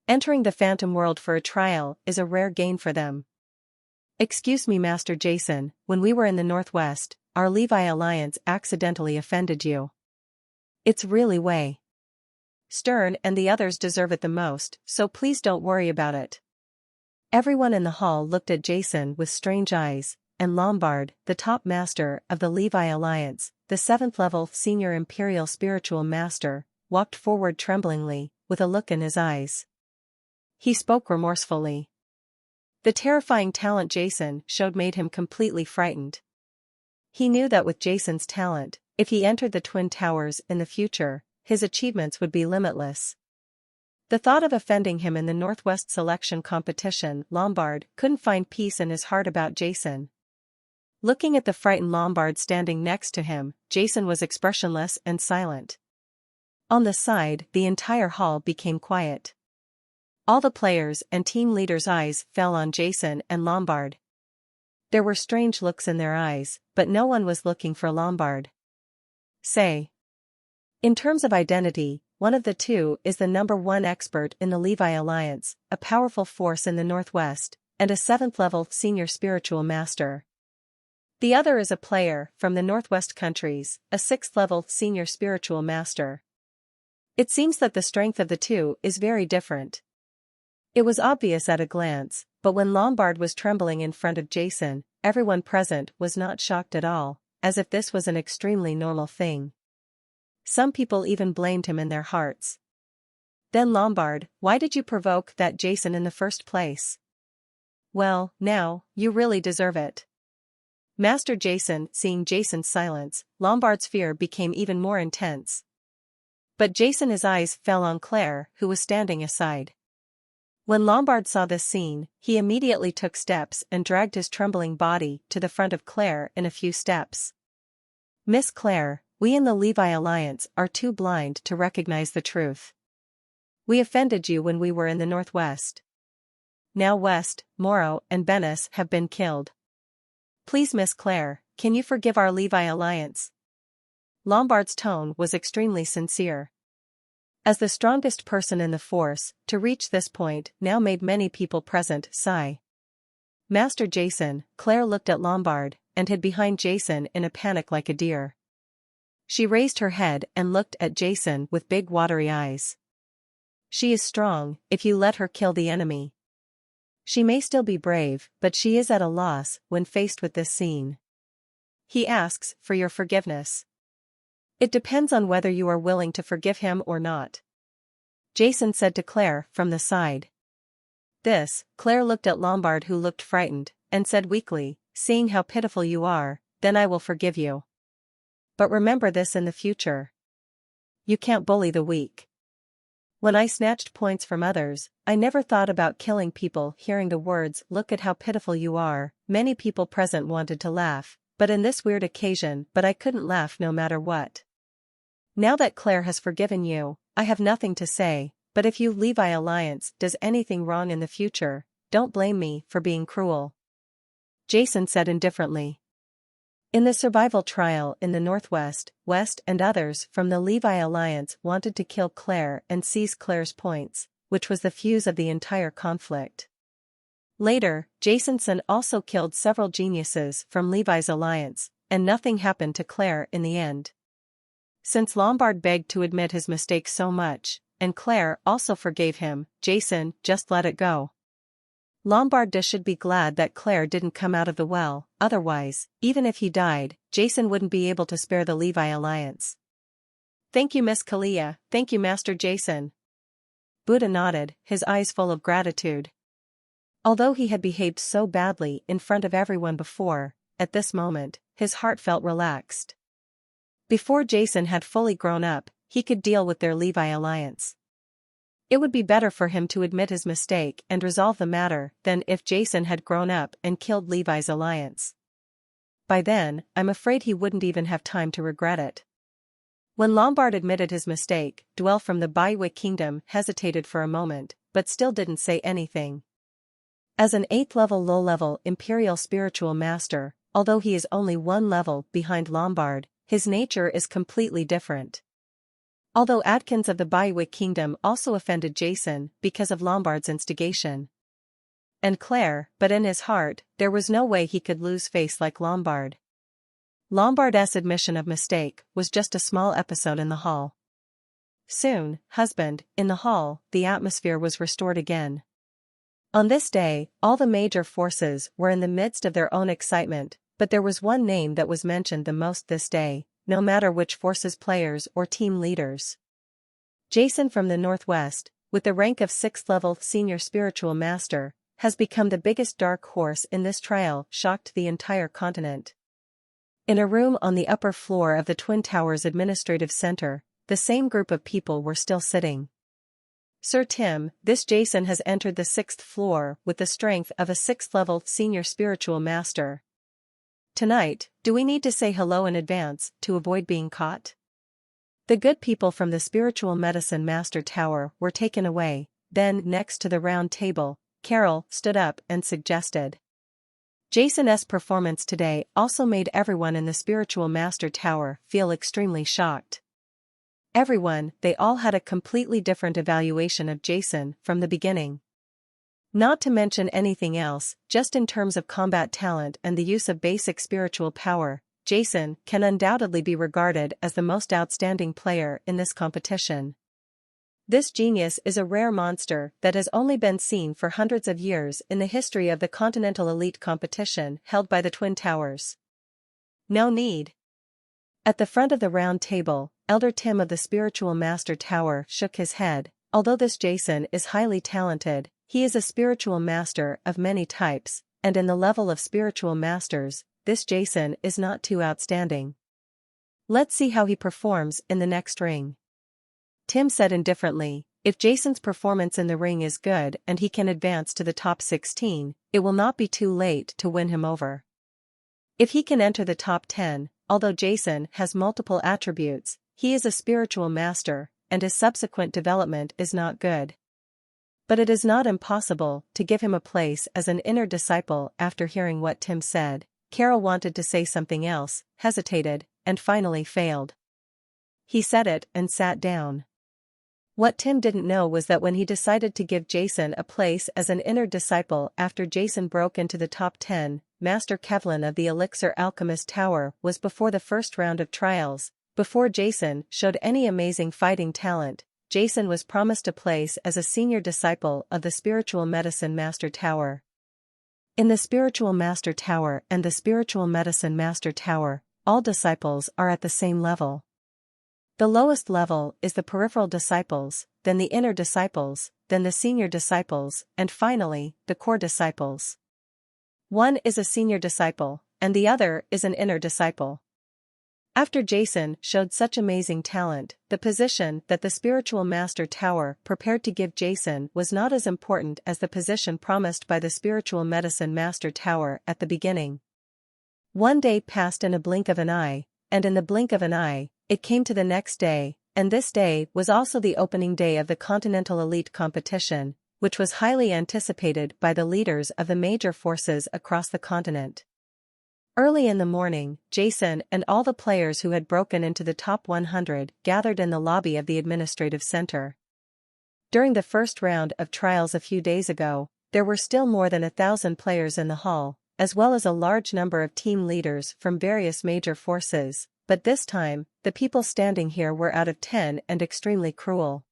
Entering the Phantom World for a trial is a rare gain for them. Excuse me, Master Jason, when we were in the Northwest, our Levi Alliance accidentally offended you. It's really way. Stern and the others deserve it the most, so please don't worry about it. Everyone in the hall looked at Jason with strange eyes, and Lombard, the top master of the Levi Alliance, the 7th-level senior Imperial spiritual master, walked forward tremblingly, with a look in his eyes. He spoke remorsefully. The terrifying talent Jason showed made him completely frightened. He knew that with Jason's talent, if he entered the Twin Towers in the future, his achievements would be limitless. The thought of offending him in the Northwest selection competition, Lombard couldn't find peace in his heart about Jason. Looking at the frightened Lombard standing next to him, Jason was expressionless and silent. On the side, the entire hall became quiet. All the players and team leaders' eyes fell on Jason and Lombard. There were strange looks in their eyes, but no one was looking for Lombard. Say. In terms of identity, one of the two is the #1 expert in the Levi Alliance, a powerful force in the Northwest, and a 7th-level senior spiritual master. The other is a player from the Northwest countries, a 6th-level senior spiritual master. It seems that the strength of the two is very different. It was obvious at a glance, But when Lombard was trembling in front of Jason, everyone present was not shocked at all, as if this was an extremely normal thing. Some people even blamed him in their hearts. Then Lombard, why did you provoke that Jason in the first place? Well, now, you really deserve it. Master Jason, seeing Jason's silence, Lombard's fear became even more intense. But Jason's eyes fell on Claire, who was standing aside. When Lombard saw this scene, he immediately took steps and dragged his trembling body to the front of Claire in a few steps. Miss Claire, we in the Levi Alliance are too blind to recognize the truth. We offended you when we were in the Northwest. Now West, Morrow, and Bennis have been killed. Please, Miss Claire, can you forgive our Levi Alliance? Lombard's tone was extremely sincere. As the strongest person in the force, to reach this point now made many people present sigh. Master Jason, Claire looked at Lombard, and hid behind Jason in a panic like a deer. She raised her head and looked at Jason with big watery eyes. She is strong, if you let her kill the enemy. She may still be brave, but she is at a loss when faced with this scene. He asks for your forgiveness. It depends on whether you are willing to forgive him or not. Jason said to Claire from the side. This, Claire looked at Lombard, who looked frightened, and said weakly, seeing how pitiful you are, then I will forgive you. But remember this in the future. You can't bully the weak. When I snatched points from others, I never thought about killing people. Hearing the words, look at how pitiful you are, many people present wanted to laugh, but in this weird occasion, I couldn't laugh no matter what. Now that Claire has forgiven you, I have nothing to say, but if you Levi Alliance does anything wrong in the future, don't blame me for being cruel. Jason said indifferently. In the survival trial in the Northwest, West and others from the Levi Alliance wanted to kill Claire and seize Claire's points, which was the fuse of the entire conflict. Later, Jasonson also killed several geniuses from Levi's alliance, and nothing happened to Claire in the end. Since Lombard begged to admit his mistake so much, and Claire also forgave him, Jason just let it go. Lombard should be glad that Claire didn't come out of the well, otherwise, even if he died, Jason wouldn't be able to spare the Levi Alliance. Thank you, Miss Kalia, thank you, Master Jason. Buddha nodded, his eyes full of gratitude. Although he had behaved so badly in front of everyone before, at this moment, his heart felt relaxed. Before Jason had fully grown up, he could deal with their Levi Alliance. It would be better for him to admit his mistake and resolve the matter than if Jason had grown up and killed Levi's alliance. By then, I'm afraid he wouldn't even have time to regret it. When Lombard admitted his mistake, Dwell from the Baiwick Kingdom hesitated for a moment, but still didn't say anything. As an 8th-level low-level Imperial Spiritual Master, although he is only one level behind Lombard, his nature is completely different. Although Adkins of the Baiwick Kingdom also offended Jason because of Lombard's instigation. And Claire, but in his heart, there was no way he could lose face like Lombard. Lombard's admission of mistake was just a small episode in the hall. Soon, husband, in the hall, the atmosphere was restored again. On this day, all the major forces were in the midst of their own excitement, but there was one name that was mentioned the most this day, no matter which forces players or team leaders. Jason from the Northwest, with the rank of 6th-level Senior Spiritual Master, has become the biggest dark horse in this trial, shocked the entire continent. In a room on the upper floor of the Twin Towers Administrative Center, the same group of people were still sitting. Sir Tim, this Jason has entered the 6th floor with the strength of a 6th-level Senior Spiritual Master. Tonight, do we need to say hello in advance to avoid being caught? The good people from the Spiritual Medicine Master Tower were taken away, then next to the round table, Carol stood up and suggested. Jason's performance today also made everyone in the Spiritual Master Tower feel extremely shocked. Everyone, they all had a completely different evaluation of Jason from the beginning. Not to mention anything else, just in terms of combat talent and the use of basic spiritual power, Jason can undoubtedly be regarded as the most outstanding player in this competition. This genius is a rare monster that has only been seen for hundreds of years in the history of the Continental Elite competition held by the Twin Towers. No need. At the front of the round table, Elder Tim of the Spiritual Master Tower shook his head. Although this Jason is highly talented, he is a spiritual master of many types, and in the level of spiritual masters, this Jason is not too outstanding. Let's see how he performs in the next ring. Tim said indifferently, if Jason's performance in the ring is good and he can advance to the top 16, it will not be too late to win him over. If he can enter the top 10, although Jason has multiple attributes, he is a spiritual master, and his subsequent development is not good. But it is not impossible to give him a place as an inner disciple. After hearing what Tim said, Carol wanted to say something else, hesitated, and finally failed. He said it and sat down. What Tim didn't know was that when he decided to give Jason a place as an inner disciple after Jason broke into the top 10, Master Kevlin of the Elixir Alchemist Tower was before the first round of trials. Before Jason showed any amazing fighting talent, Jason was promised a place as a senior disciple of the Spiritual Medicine Master Tower. In the Spiritual Master Tower and the Spiritual Medicine Master Tower, all disciples are at the same level. The lowest level is the peripheral disciples, then the inner disciples, then the senior disciples, and finally, the core disciples. One is a senior disciple, and the other is an inner disciple. After Jason showed such amazing talent, the position that the Spiritual Master Tower prepared to give Jason was not as important as the position promised by the Spiritual Medicine Master Tower at the beginning. One day passed in a blink of an eye, and in the blink of an eye, it came to the next day, and this day was also the opening day of the Continental Elite competition, which was highly anticipated by the leaders of the major forces across the continent. Early in the morning, Jason and all the players who had broken into the top 100 gathered in the lobby of the administrative center. During the first round of trials a few days ago, there were still more than 1,000 players in the hall, as well as a large number of team leaders from various major forces, but this time, the people standing here were out of 10 and extremely cruel.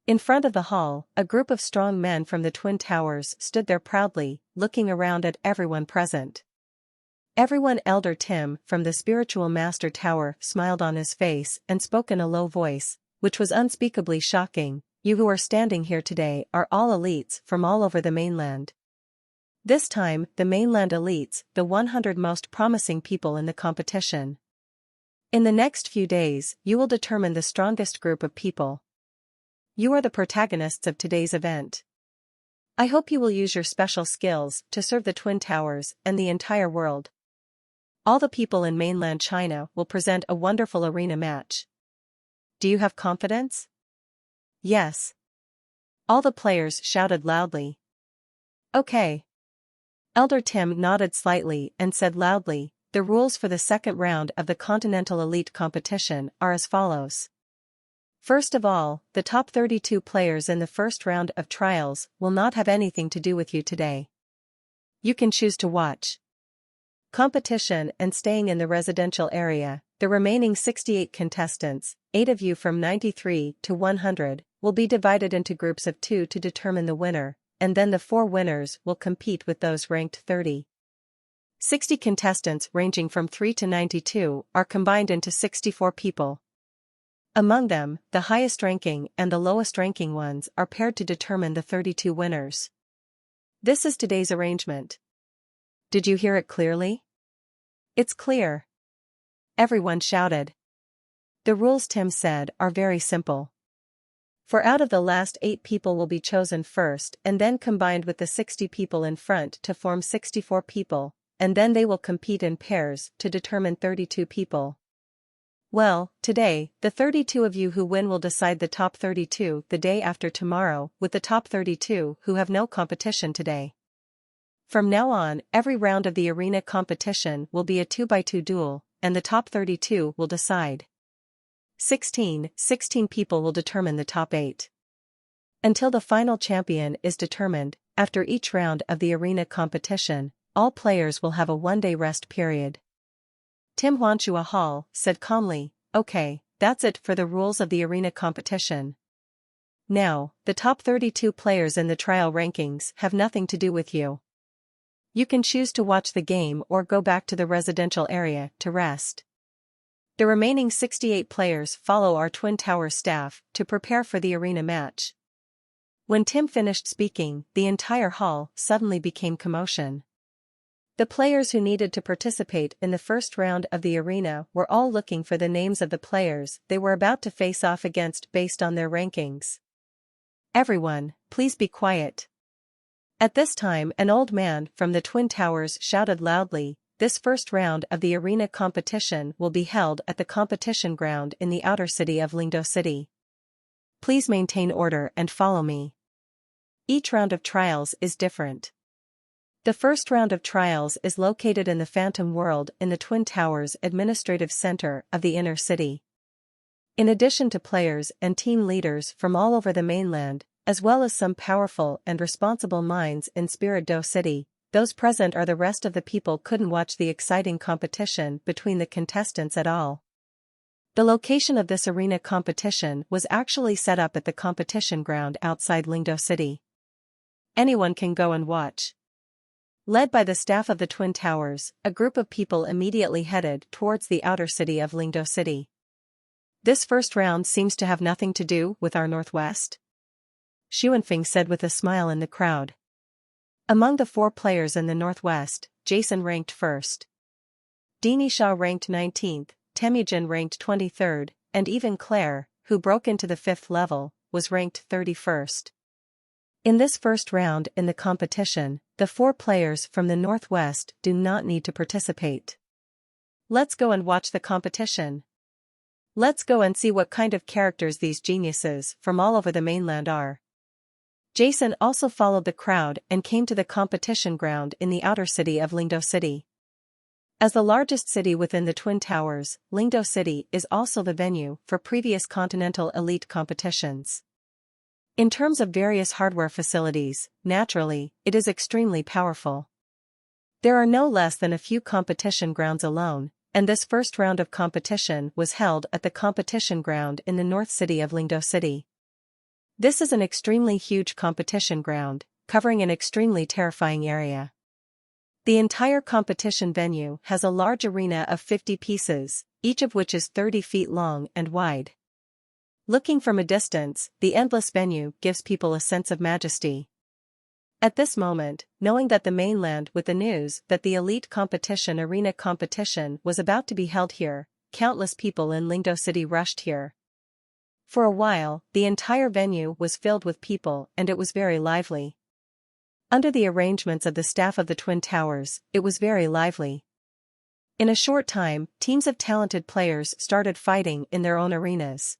In front of the hall, a group of strong men from the Twin Towers stood there proudly, looking around at everyone present. Everyone. Elder Tim from the Spiritual Master Tower smiled on his face and spoke in a low voice, which was unspeakably shocking. You who are standing here today are all elites from all over the mainland. This time, the mainland elites, the 100 most promising people in the competition. In the next few days, you will determine the strongest group of people. You are the protagonists of today's event. I hope you will use your special skills to serve the Twin Towers and the entire world. All the people in mainland China will present a wonderful arena match. Do you have confidence? Yes. All the players shouted loudly. Okay. Elder Tim nodded slightly and said loudly, the rules for the second round of the Continental Elite competition are as follows. First of all, the top 32 players in the first round of trials will not have anything to do with you today. You can choose to watch competition and staying in the residential area. The remaining 68 contestants, 8 of you from 93 to 100, will be divided into groups of 2 to determine the winner, and then the 4 winners will compete with those ranked 30. 60 contestants ranging from 3 to 92 are combined into 64 people. Among them, the highest ranking and the lowest ranking ones are paired to determine the 32 winners. This is today's arrangement. Did you hear it clearly? It's clear. Everyone shouted. The rules, Tim said, are very simple. For out of the last 8 people will be chosen first and then combined with the 60 people in front to form 64 people, and then they will compete in pairs to determine 32 people. Well, today, the 32 of you who win will decide the top 32 the day after tomorrow, with the top 32 who have no competition today. From now on, every round of the arena competition will be a 2x2 duel, and the top 32 will decide. 16 people will determine the top 8. Until the final champion is determined, after each round of the arena competition, all players will have a 1-day rest period. Tim Huanchua Hall said calmly, okay, that's it for the rules of the arena competition. Now, the top 32 players in the trial rankings have nothing to do with you. You can choose to watch the game or go back to the residential area to rest. The remaining 68 players follow our Twin Towers staff to prepare for the arena match. When Tim finished speaking, the entire hall suddenly became commotion. The players who needed to participate in the first round of the arena were all looking for the names of the players they were about to face off against based on their rankings. Everyone, please be quiet. At this time, an old man from the Twin Towers shouted loudly, "This first round of the arena competition will be held at the competition ground in the outer city of Lingdo City. Please maintain order and follow me. Each round of trials is different. The first round of trials is located in the Phantom World in the Twin Towers Administrative Center of the inner city. In addition to players and team leaders from all over the mainland, as well as some powerful and responsible minds in Spirit Do City, those present are the rest of the people couldn't watch the exciting competition between the contestants at all. The location of this arena competition was actually set up at the competition ground outside Lingdo City. Anyone can go and watch. Led by the staff of the Twin Towers, a group of people immediately headed towards the outer city of Lingdo City. This first round seems to have nothing to do with our northwest, Xuanfeng said with a smile in the crowd. Among the 4 players in the northwest, Jason ranked first. Dini Shah ranked 19th, Temujin ranked 23rd, and even Claire, who broke into the 5th level, was ranked 31st. In this first round in the competition, the 4 players from the northwest do not need to participate. Let's go and watch the competition. Let's go and see what kind of characters these geniuses from all over the mainland are. Jason also followed the crowd and came to the competition ground in the outer city of Lingdo City. As the largest city within the Twin Towers, Lingdo City is also the venue for previous Continental Elite competitions. In terms of various hardware facilities, naturally, it is extremely powerful. There are no less than a few competition grounds alone, and this first round of competition was held at the competition ground in the north city of Lingdo City. This is an extremely huge competition ground, covering an extremely terrifying area. The entire competition venue has a large arena of 50 pieces, each of which is 30 feet long and wide. Looking from a distance, the endless venue gives people a sense of majesty. At this moment, knowing that the mainland with the news that the elite competition arena competition was about to be held here, countless people in Lingdo City rushed here. For a while, the entire venue was filled with people and it was very lively. Under the arrangements of the staff of the Twin Towers, it was very lively. In a short time, teams of talented players started fighting in their own arenas.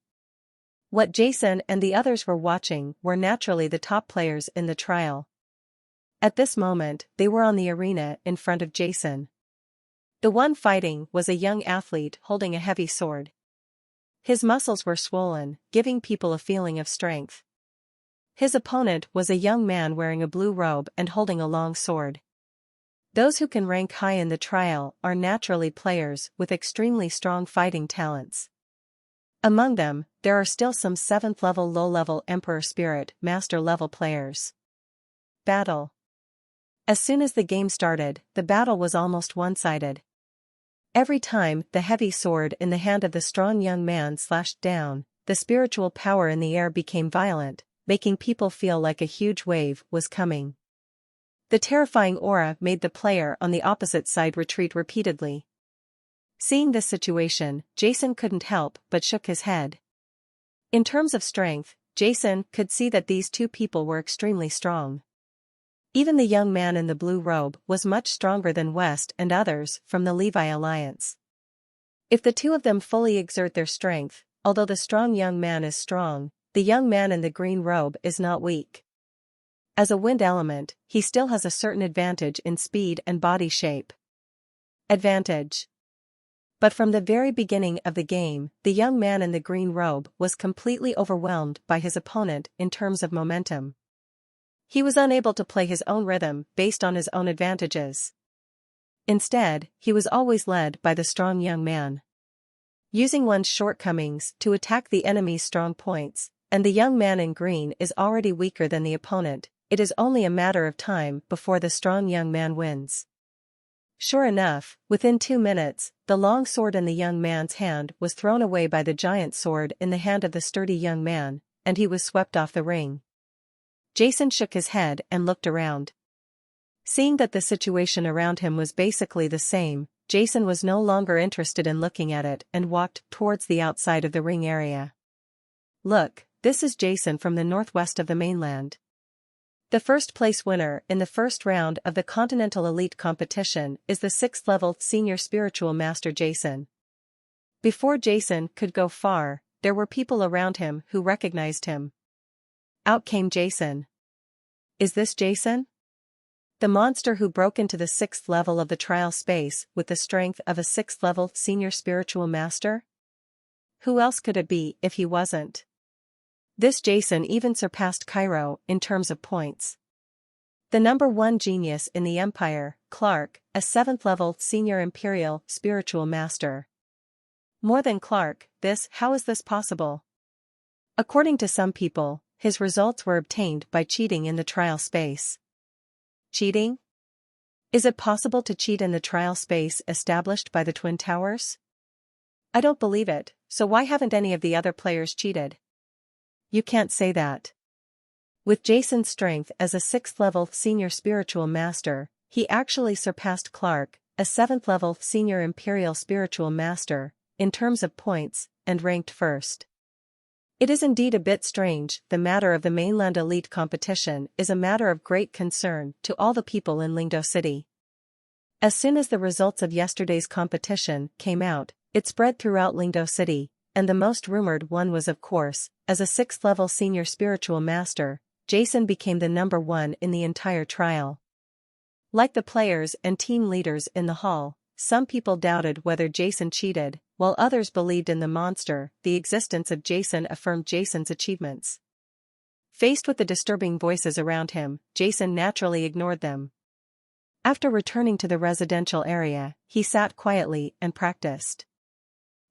What Jason and the others were watching were naturally the top players in the trial. At this moment, they were on the arena in front of Jason. The one fighting was a young athlete holding a heavy sword. His muscles were swollen, giving people a feeling of strength. His opponent was a young man wearing a blue robe and holding a long sword. Those who can rank high in the trial are naturally players with extremely strong fighting talents. Among them, there are still some 7th level low-level Emperor Spirit Master level players. Battle. As soon as the game started, the battle was almost one-sided. Every time the heavy sword in the hand of the strong young man slashed down, the spiritual power in the air became violent, making people feel like a huge wave was coming. The terrifying aura made the player on the opposite side retreat repeatedly. Seeing this situation, Jason couldn't help but shook his head. In terms of strength, Jason could see that these 2 people were extremely strong. Even the young man in the blue robe was much stronger than West and others from the Levi Alliance. If the 2 of them fully exert their strength, although the strong young man is strong, the young man in the green robe is not weak. As a wind element, he still has a certain advantage in speed and body shape. Advantage. But from the very beginning of the game, the young man in the green robe was completely overwhelmed by his opponent in terms of momentum. He was unable to play his own rhythm based on his own advantages. Instead, he was always led by the strong young man. Using one's shortcomings to attack the enemy's strong points, and the young man in green is already weaker than the opponent. It is only a matter of time before the strong young man wins. Sure enough, within 2 minutes, the long sword in the young man's hand was thrown away by the giant sword in the hand of the sturdy young man, and he was swept off the ring. Jason shook his head and looked around. Seeing that the situation around him was basically the same, Jason was no longer interested in looking at it and walked towards the outside of the ring area. Look, this is Jason from the northwest of the mainland. The first place winner in the first round of the Continental Elite competition is the 6th level Senior Spiritual Master Jason. Before Jason could go far, there were people around him who recognized him. Out came Jason. Is this Jason? The monster who broke into the 6th level of the trial space with the strength of a 6th level Senior Spiritual Master? Who else could it be if he wasn't? This Jason even surpassed Cairo in terms of points. The number 1 genius in the Empire, Clark, a 7th level Senior Imperial Spiritual Master. More than Clark, how is this possible? According to some people, his results were obtained by cheating in the trial space. Cheating? Is it possible to cheat in the trial space established by the Twin Towers? I don't believe it, so why haven't any of the other players cheated? You can't say that. With Jason's strength as a 6th level Senior Spiritual Master, he actually surpassed Clark, a 7th level Senior Imperial Spiritual Master, in terms of points, and ranked first. It is indeed a bit strange. The matter of the mainland elite competition is a matter of great concern to all the people in Lingdo City. As soon as the results of yesterday's competition came out, it spread throughout Lingdo City, and the most rumored one was, of course, as a 6th level Senior Spiritual Master, Jason became the number 1 in the entire trial. Like the players and team leaders in the hall, some people doubted whether Jason cheated, while others believed in the monster. The existence of Jason affirmed Jason's achievements. Faced with the disturbing voices around him, Jason naturally ignored them. After returning to the residential area, he sat quietly and practiced.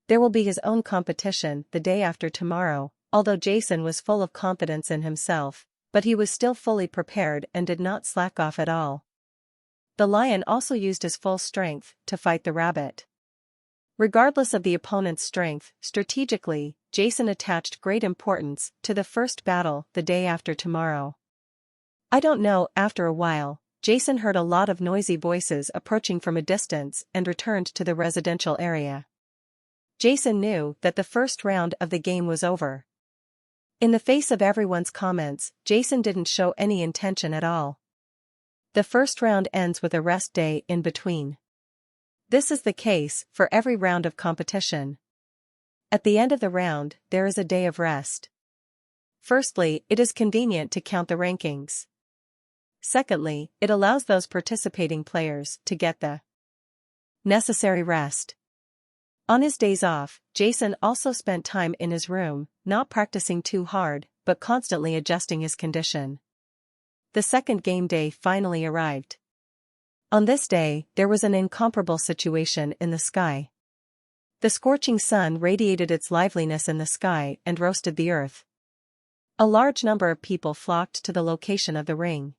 There will be his own competition the day after tomorrow, although Jason was full of confidence in himself, but he was still fully prepared and did not slack off at all. The lion also used his full strength to fight the rabbit. Regardless of the opponent's strength, strategically, Jason attached great importance to the first battle the day after tomorrow. I don't know, after a while, Jason heard a lot of noisy voices approaching from a distance and returned to the residential area. Jason knew that the first round of the game was over. In the face of everyone's comments, Jason didn't show any intention at all. The first round ends with a rest day in between. This is the case for every round of competition. At the end of the round, there is a day of rest. Firstly, it is convenient to count the rankings. Secondly, it allows those participating players to get the necessary rest. On his days off, Jason also spent time in his room, not practicing too hard, but constantly adjusting his condition. The second game day finally arrived. On this day, there was an incomparable situation in the sky. The scorching sun radiated its liveliness in the sky and roasted the earth. A large number of people flocked to the location of the ring.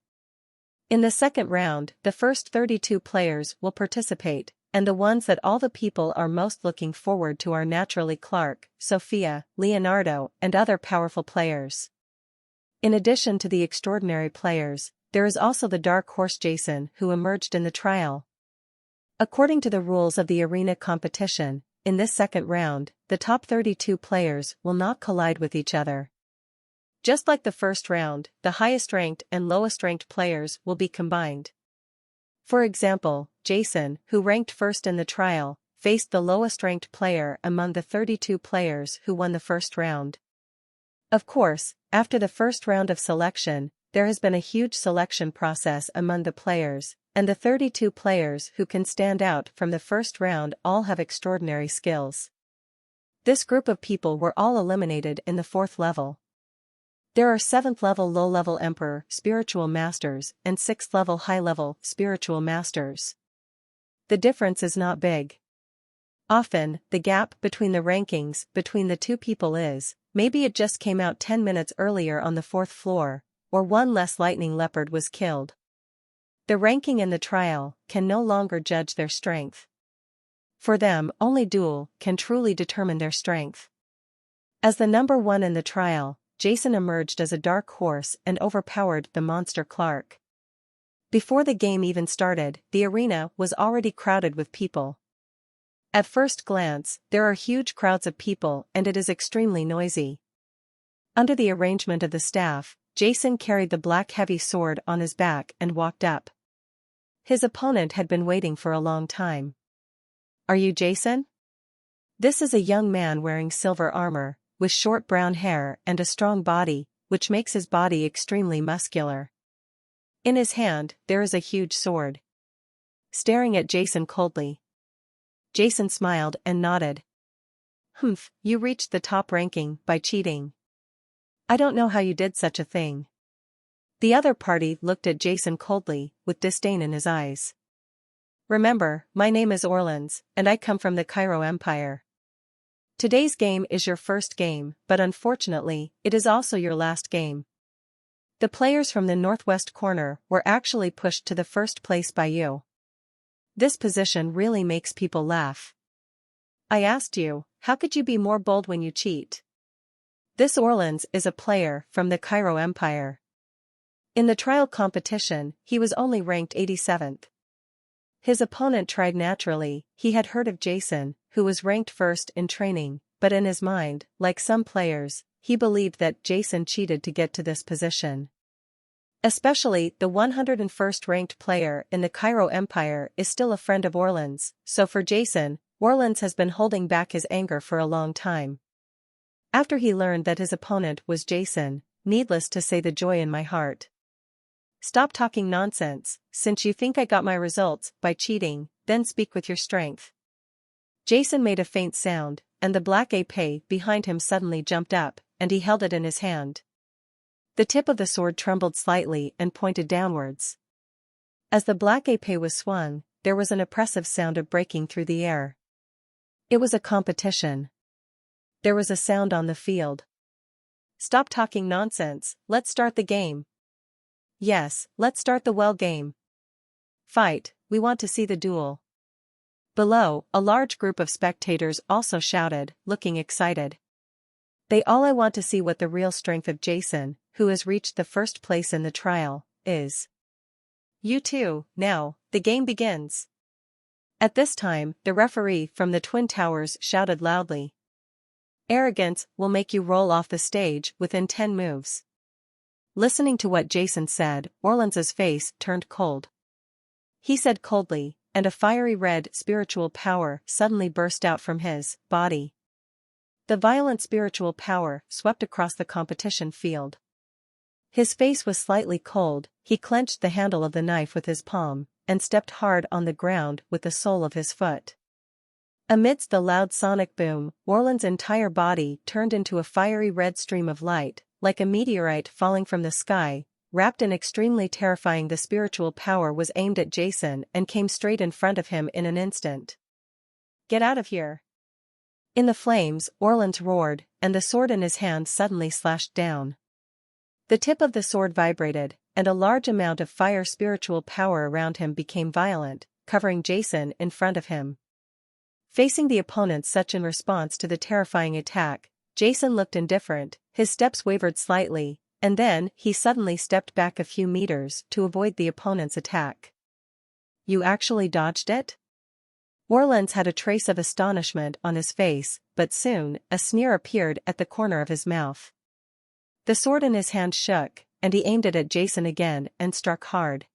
In the second round, the first 32 players will participate, and the ones that all the people are most looking forward to are naturally Clark, Sophia, Leonardo, and other powerful players. In addition to the extraordinary players, there is also the dark horse Jason who emerged in the trial. According to the rules of the arena competition, in this second round, the top 32 players will not collide with each other. Just like the first round, the highest-ranked and lowest-ranked players will be combined. For example, Jason, who ranked first in the trial, faced the lowest-ranked player among the 32 players who won the first round. Of course, after the first round of selection, there has been a huge selection process among the players, and the 32 players who can stand out from the first round all have extraordinary skills. This group of people were all eliminated in the 4th level. There are 7th level low-level Emperor spiritual masters and 6th level high-level spiritual masters. The difference is not big. Often, the gap between the rankings between the two people is, maybe it just came out 10 minutes earlier on the 4th floor, or one less lightning leopard was killed. The ranking in the trial can no longer judge their strength. For them, only duel can truly determine their strength. As the number 1 in the trial, Jason emerged as a dark horse and overpowered the monster Clark. Before the game even started, the arena was already crowded with people. At first glance, there are huge crowds of people and it is extremely noisy. Under the arrangement of the staff, Jason carried the black heavy sword on his back and walked up. His opponent had been waiting for a long time. "Are you Jason?" This is a young man wearing silver armor, with short brown hair and a strong body, which makes his body extremely muscular. In his hand, there is a huge sword. Staring at Jason coldly, Jason smiled and nodded. "Humph, you reached the top ranking by cheating. I don't know how you did such a thing." The other party looked at Jason coldly, with disdain in his eyes. "Remember, my name is Orleans, and I come from the Cairo Empire. Today's game is your first game, but unfortunately, it is also your last game. The players from the northwest corner were actually pushed to the first place by you. This position really makes people laugh. I asked you, how could you be more bold when you cheat? This Orleans is a player from the Cairo Empire. In the trial competition, he was only ranked 87th. His opponent tried naturally, he had heard of Jason, who was ranked first in training, but in his mind, like some players, he believed that Jason cheated to get to this position. Especially the 101st ranked player in the Cairo Empire is still a friend of Orleans, so for Jason, Orleans has been holding back his anger for a long time. After he learned that his opponent was Jason, needless to say the joy in my heart. "Stop talking nonsense, since you think I got my results by cheating, then speak with your strength." Jason made a faint sound, and the black épée behind him suddenly jumped up, and he held it in his hand. The tip of the sword trembled slightly and pointed downwards. As the black épée was swung, there was an oppressive sound of breaking through the air. It was a competition. There was a sound on the field. "Stop talking nonsense, let's start the game." "Yes, let's start the well game. Fight, we want to see the duel." Below, a large group of spectators also shouted, looking excited. I want to see what the real strength of Jason, who has reached the first place in the trial, is. "You too, now, the game begins." At this time, the referee from the Twin Towers shouted loudly. "Arrogance will make you roll off the stage within 10 moves." Listening to what Jason said, Orleans's face turned cold. He said coldly, and a fiery red spiritual power suddenly burst out from his body. The violent spiritual power swept across the competition field. His face was slightly cold, he clenched the handle of the knife with his palm, and stepped hard on the ground with the sole of his foot. Amidst the loud sonic boom, Orleans' entire body turned into a fiery red stream of light, like a meteorite falling from the sky, wrapped in extremely terrifying. The spiritual power was aimed at Jason and came straight in front of him in an instant. "Get out of here!" In the flames, Orleans roared, and the sword in his hand suddenly slashed down. The tip of the sword vibrated, and a large amount of fire spiritual power around him became violent, covering Jason in front of him. Facing the opponents such in response to the terrifying attack, Jason looked indifferent, his steps wavered slightly, and then he suddenly stepped back a few meters to avoid the opponent's attack. "You actually dodged it?" Orleans had a trace of astonishment on his face, but soon, a sneer appeared at the corner of his mouth. The sword in his hand shook, and he aimed it at Jason again and struck hard.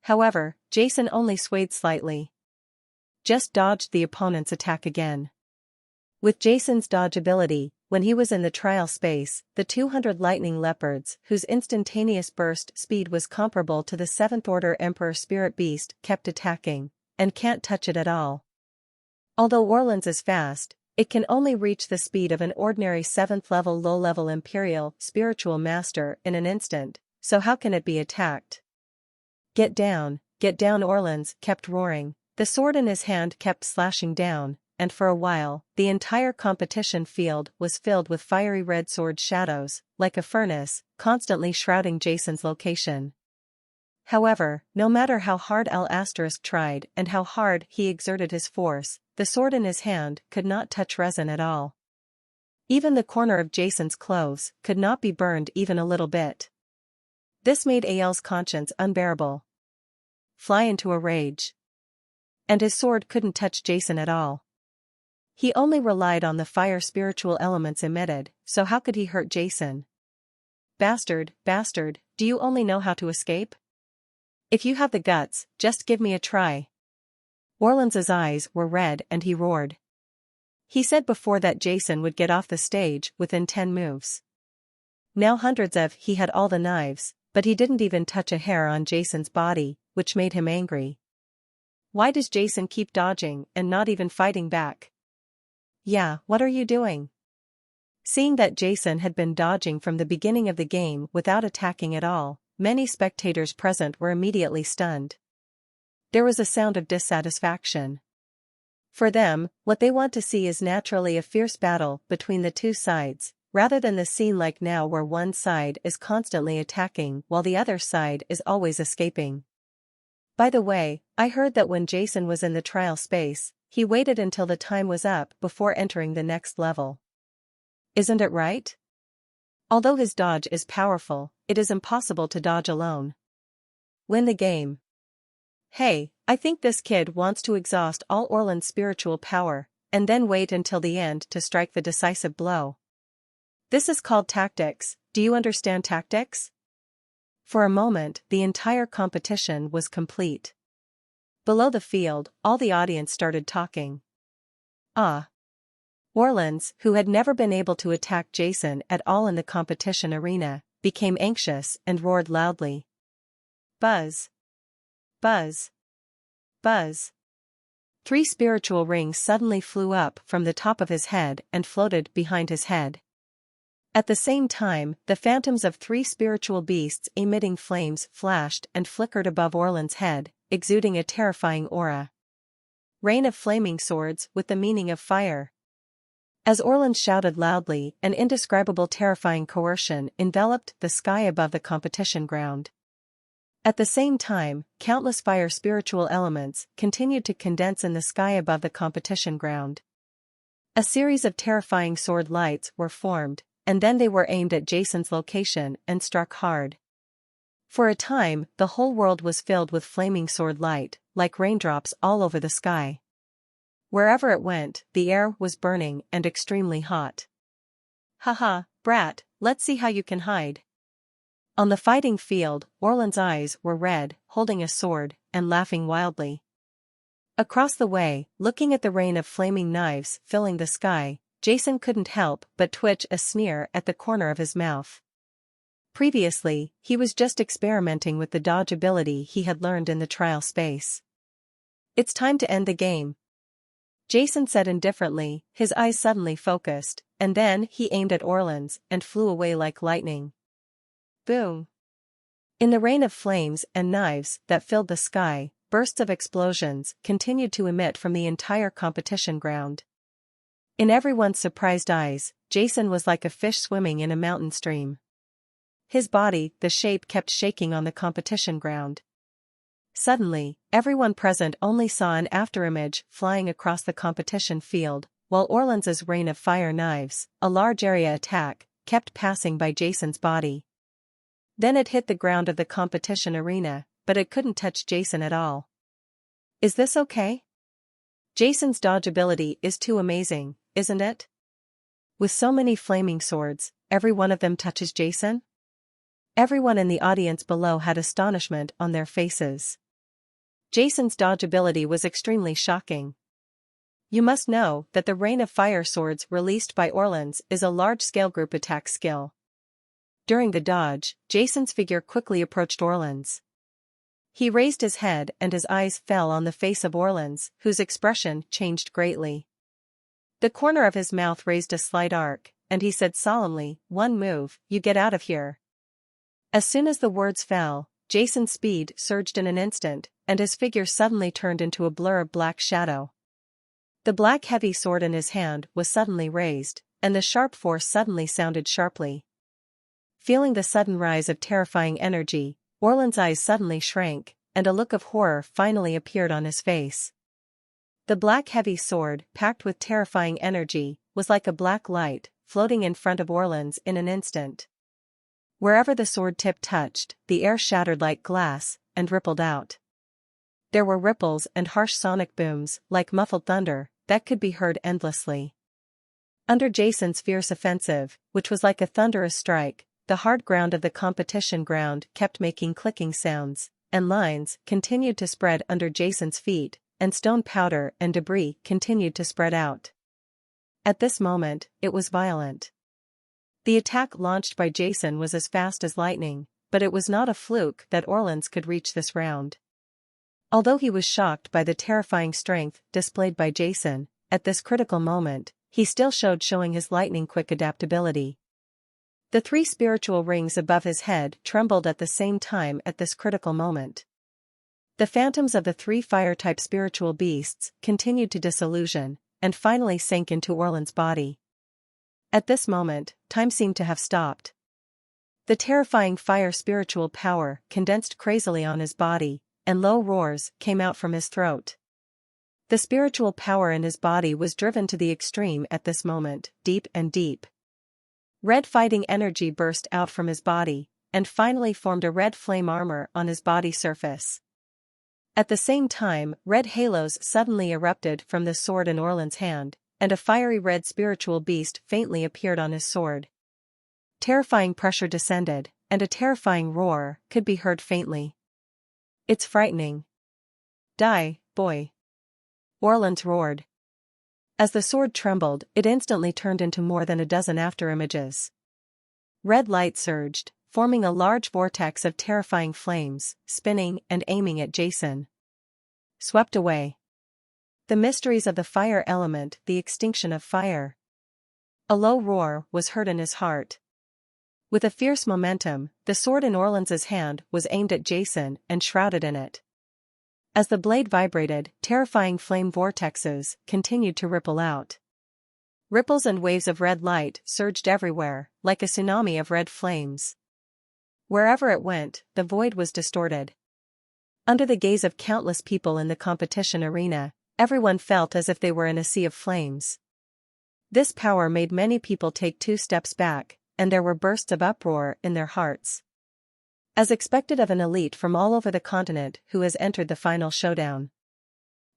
However, Jason only swayed slightly. Just dodged the opponent's attack again. With Jason's dodge ability, when he was in the trial space, the 200 lightning leopards, whose instantaneous burst speed was comparable to the 7th Order Emperor Spirit Beast, kept attacking, and can't touch it at all. Although Orleans is fast, it can only reach the speed of an ordinary 7th level low-level Imperial Spiritual Master in an instant, so how can it be attacked? Get down, Orleans kept roaring, the sword in his hand kept slashing down, and for a while, the entire competition field was filled with fiery red sword shadows, like a furnace, constantly shrouding Jason's location. However, no matter how hard L** tried and how hard he exerted his force, the sword in his hand could not touch resin at all. Even the corner of Jason's clothes could not be burned even a little bit. This made Al's conscience unbearable. Fly into a rage. And his sword couldn't touch Jason at all. He only relied on the fire spiritual elements emitted, so how could he hurt Jason? Bastard, bastard, do you only know how to escape? If you have the guts, just give me a try. Orlan's eyes were red and he roared. He said before that Jason would get off the stage within 10 moves. Now he had all the knives, but he didn't even touch a hair on Jason's body, which made him angry. Why does Jason keep dodging and not even fighting back? Yeah, what are you doing? Seeing that Jason had been dodging from the beginning of the game without attacking at all, many spectators present were immediately stunned. There was a sound of dissatisfaction. For them, what they want to see is naturally a fierce battle between the two sides, rather than the scene like now where one side is constantly attacking while the other side is always escaping. By the way, I heard that when Jason was in the trial space, he waited until the time was up before entering the next level. Isn't it right? Although his dodge is powerful, it is impossible to dodge alone. Win the game. Hey, I think this kid wants to exhaust all Orlan's spiritual power, and then wait until the end to strike the decisive blow. This is called tactics. Do you understand tactics? For a moment, the entire competition was complete. Below the field, all the audience started talking. Orlans, who had never been able to attack Jason at all in the competition arena, became anxious and roared loudly. Buzz! Buzz! Buzz! 3 spiritual rings suddenly flew up from the top of his head and floated behind his head. At the same time, the phantoms of 3 spiritual beasts emitting flames flashed and flickered above Orlan's head, exuding a terrifying aura. Rain of flaming swords with the meaning of fire. As Orlan shouted loudly, an indescribable terrifying coercion enveloped the sky above the competition ground. At the same time, countless fire spiritual elements continued to condense in the sky above the competition ground. A series of terrifying sword lights were formed, and then they were aimed at Jason's location and struck hard. For a time, the whole world was filled with flaming sword light, like raindrops all over the sky. Wherever it went, the air was burning and extremely hot. Haha, brat, let's see how you can hide. On the fighting field, Orlan's eyes were red, holding a sword, and laughing wildly. Across the way, looking at the rain of flaming knives filling the sky, Jason couldn't help but twitch a sneer at the corner of his mouth. Previously, he was just experimenting with the dodge ability he had learned in the trial space. It's time to end the game, Jason said indifferently, his eyes suddenly focused, and then he aimed at Orlan's and flew away like lightning. Boom! In the rain of flames and knives that filled the sky, bursts of explosions continued to emit from the entire competition ground. In everyone's surprised eyes, Jason was like a fish swimming in a mountain stream. His body, the shape, kept shaking on the competition ground. Suddenly, everyone present only saw an afterimage flying across the competition field, while Orlan's rain of fire knives, a large area attack, kept passing by Jason's body. Then it hit the ground of the competition arena, but it couldn't touch Jason at all. Is this okay? Jason's dodge ability is too amazing, isn't it? With so many flaming swords, every one of them touches Jason? Everyone in the audience below had astonishment on their faces. Jason's dodge ability was extremely shocking. You must know that the rain of fire swords released by Orlan's is a large-scale group attack skill. During the dodge, Jason's figure quickly approached Orlan's. He raised his head and his eyes fell on the face of Orlan's, whose expression changed greatly. The corner of his mouth raised a slight arc, and he said solemnly, "One move, you get out of here." As soon as the words fell, Jason's speed surged in an instant, and his figure suddenly turned into a blur of black shadow. The black heavy sword in his hand was suddenly raised, and the sharp force suddenly sounded sharply. Feeling the sudden rise of terrifying energy, Orland's eyes suddenly shrank, and a look of horror finally appeared on his face. The black heavy sword, packed with terrifying energy, was like a black light, floating in front of Orland's in an instant. Wherever the sword tip touched, the air shattered like glass, and rippled out. There were ripples and harsh sonic booms, like muffled thunder, that could be heard endlessly. Under Jason's fierce offensive, which was like a thunderous strike, the hard ground of the competition ground kept making clicking sounds, and lines continued to spread under Jason's feet, and stone powder and debris continued to spread out. At this moment, it was violent. The attack launched by Jason was as fast as lightning, but it was not a fluke that Orland's could reach this round. Although he was shocked by the terrifying strength displayed by Jason, at this critical moment, he still showed his lightning-quick adaptability. The 3 spiritual rings above his head trembled at the same time at this critical moment. The phantoms of the 3 fire-type spiritual beasts continued to disillusion, and finally sank into Orland's body. At this moment, time seemed to have stopped. The terrifying fire spiritual power condensed crazily on his body, and low roars came out from his throat. The spiritual power in his body was driven to the extreme at this moment, deep and deep. Red fighting energy burst out from his body, and finally formed a red flame armor on his body surface. At the same time, red halos suddenly erupted from the sword in Orland's hand, and a fiery red spiritual beast faintly appeared on his sword. Terrifying pressure descended, and a terrifying roar could be heard faintly. "It's frightening. Die, boy!" Orland roared. As the sword trembled, it instantly turned into more than a dozen afterimages. Red light surged, forming a large vortex of terrifying flames, spinning and aiming at Jason. Swept away. The mysteries of the fire element, the extinction of fire. A low roar was heard in his heart. With a fierce momentum, the sword in Orland's hand was aimed at Jason and shrouded in it. As the blade vibrated, terrifying flame vortexes continued to ripple out. Ripples and waves of red light surged everywhere, like a tsunami of red flames. Wherever it went, the void was distorted. Under the gaze of countless people in the competition arena, everyone felt as if they were in a sea of flames. This power made many people take 2 steps back, and there were bursts of uproar in their hearts. As expected of an elite from all over the continent who has entered the final showdown.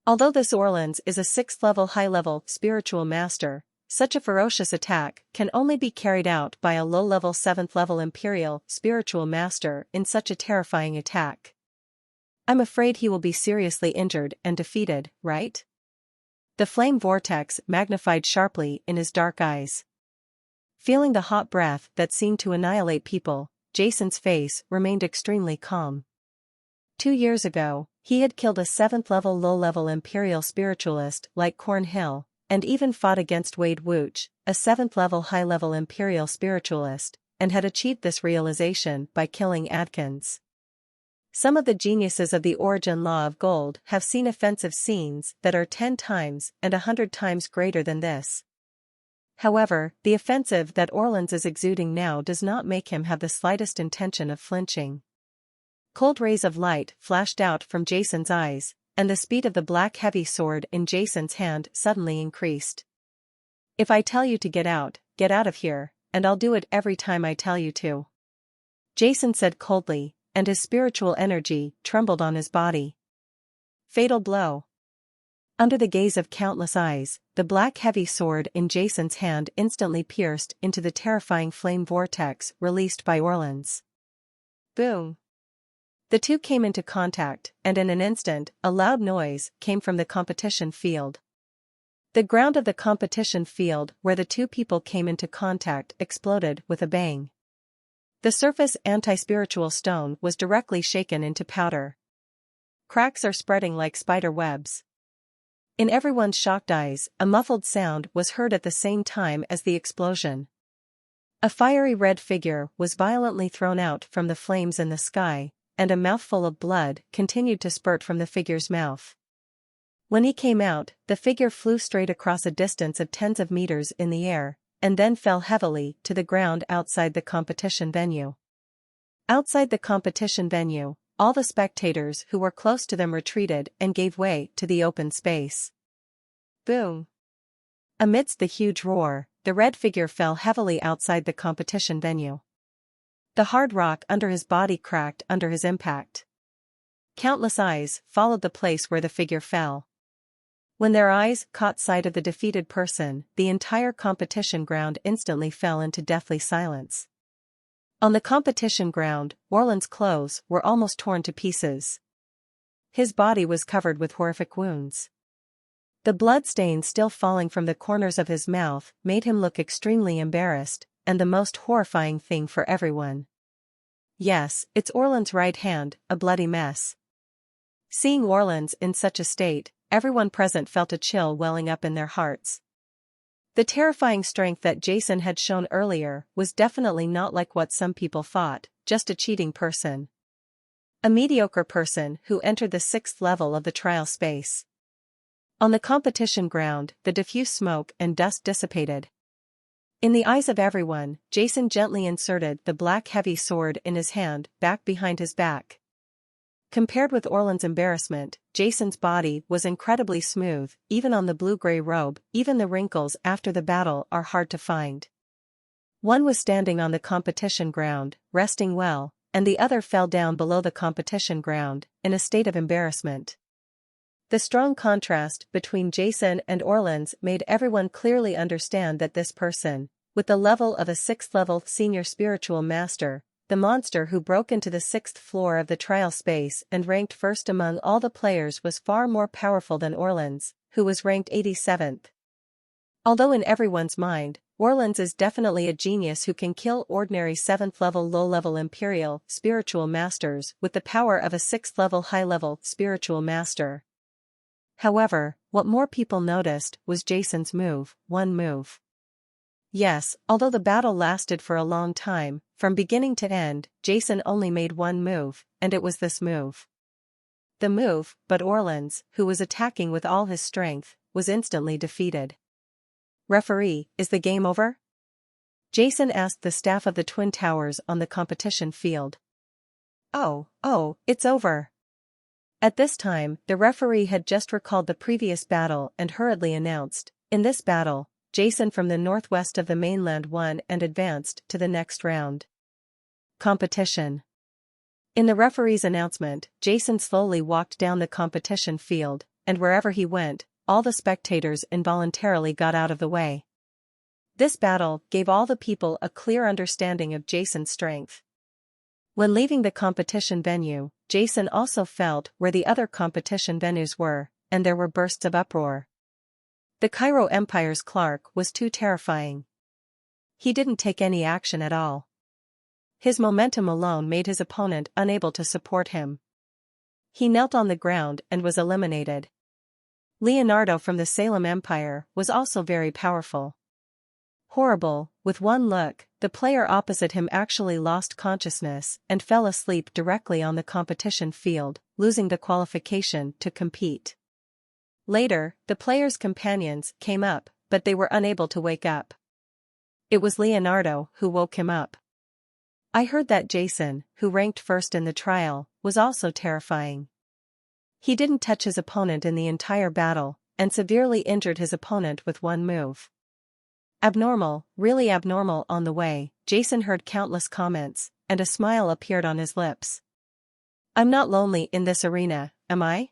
Although this Orland's is a 6th-level high-level spiritual master, such a ferocious attack can only be carried out by a low-level 7th-level imperial spiritual master in such a terrifying attack. I'm afraid he will be seriously injured and defeated, right? The flame vortex magnified sharply in his dark eyes. Feeling the hot breath that seemed to annihilate people, Jason's face remained extremely calm. 2 years ago, he had killed a 7th-level low-level imperial spiritualist like Cornhill, and even fought against Wade Wooch, a 7th-level high-level imperial spiritualist, and had achieved this realization by killing Adkins. Some of the geniuses of the origin law of gold have seen offensive scenes that are 10 times and 100 times greater than this. However, the offensive that Orland's is exuding now does not make him have the slightest intention of flinching. Cold rays of light flashed out from Jason's eyes, and the speed of the black heavy sword in Jason's hand suddenly increased. "If I tell you to get out of here, and I'll do it every time I tell you to," Jason said coldly, and his spiritual energy trembled on his body. Fatal blow. Under the gaze of countless eyes, the black heavy sword in Jason's hand instantly pierced into the terrifying flame vortex released by Orland's. Boom! The two came into contact, and in an instant, a loud noise came from the competition field. The ground of the competition field where the 2 people came into contact exploded with a bang. The surface anti-spiritual stone was directly shaken into powder. Cracks are spreading like spider webs. In everyone's shocked eyes, a muffled sound was heard at the same time as the explosion. A fiery red figure was violently thrown out from the flames in the sky, and a mouthful of blood continued to spurt from the figure's mouth. When he came out, the figure flew straight across a distance of tens of meters in the air, and then fell heavily to the ground outside the competition venue. Outside the competition venue, all the spectators who were close to them retreated and gave way to the open space. Boom! Amidst the huge roar, the red figure fell heavily outside the competition venue. The hard rock under his body cracked under his impact. Countless eyes followed the place where the figure fell. When their eyes caught sight of the defeated person, the entire competition ground instantly fell into deathly silence. On the competition ground, Orland's clothes were almost torn to pieces. His body was covered with horrific wounds. The blood stains still falling from the corners of his mouth made him look extremely embarrassed, and the most horrifying thing for everyone. Yes, it's Orland's right hand, a bloody mess. Seeing Orland's in such a state, everyone present felt a chill welling up in their hearts. The terrifying strength that Jason had shown earlier was definitely not like what some people thought, just a cheating person. A mediocre person who entered the 6th level of the trial space. On the competition ground, the diffuse smoke and dust dissipated. In the eyes of everyone, Jason gently inserted the black heavy sword in his hand back behind his back. Compared with Orland's embarrassment, Jason's body was incredibly smooth, even on the blue-gray robe. Even the wrinkles after the battle are hard to find. One was standing on the competition ground, resting well, and the other fell down below the competition ground, in a state of embarrassment. The strong contrast between Jason and Orland's made everyone clearly understand that this person, with the level of a 6th-level senior spiritual master, the monster who broke into the 6th floor of the trial space and ranked first among all the players, was far more powerful than Orland's, who was ranked 87th. Although in everyone's mind, Orland's is definitely a genius who can kill ordinary 7th-level low-level imperial spiritual masters with the power of a 6th-level high-level spiritual master. However, what more people noticed was Jason's move, one move. Yes, although the battle lasted for a long time, from beginning to end, Jason only made one move, and it was this move. The move, but Orland's, who was attacking with all his strength, was instantly defeated. "Referee, is the game over?" Jason asked the staff of the Twin Towers on the competition field. Oh, it's over." At this time, the referee had just recalled the previous battle and hurriedly announced, "In this battle, Jason from the northwest of the mainland won and advanced to the next round." Competition. In the referee's announcement, Jason slowly walked down the competition field, and wherever he went, all the spectators involuntarily got out of the way. This battle gave all the people a clear understanding of Jason's strength. When leaving the competition venue, Jason also felt where the other competition venues were, and there were bursts of uproar. The Cairo Empire's Clark was too terrifying. He didn't take any action at all. His momentum alone made his opponent unable to support him. He knelt on the ground and was eliminated. Leonardo from the Salem Empire was also very powerful. Horrible, with one look, the player opposite him actually lost consciousness and fell asleep directly on the competition field, losing the qualification to compete. Later, the player's companions came up, but they were unable to wake up. It was Leonardo who woke him up. "I heard that Jason, who ranked first in the trial, was also terrifying. He didn't touch his opponent in the entire battle, and severely injured his opponent with one move." Abnormal, really abnormal. On the way, Jason heard countless comments, and a smile appeared on his lips. "I'm not lonely in this arena, am I?"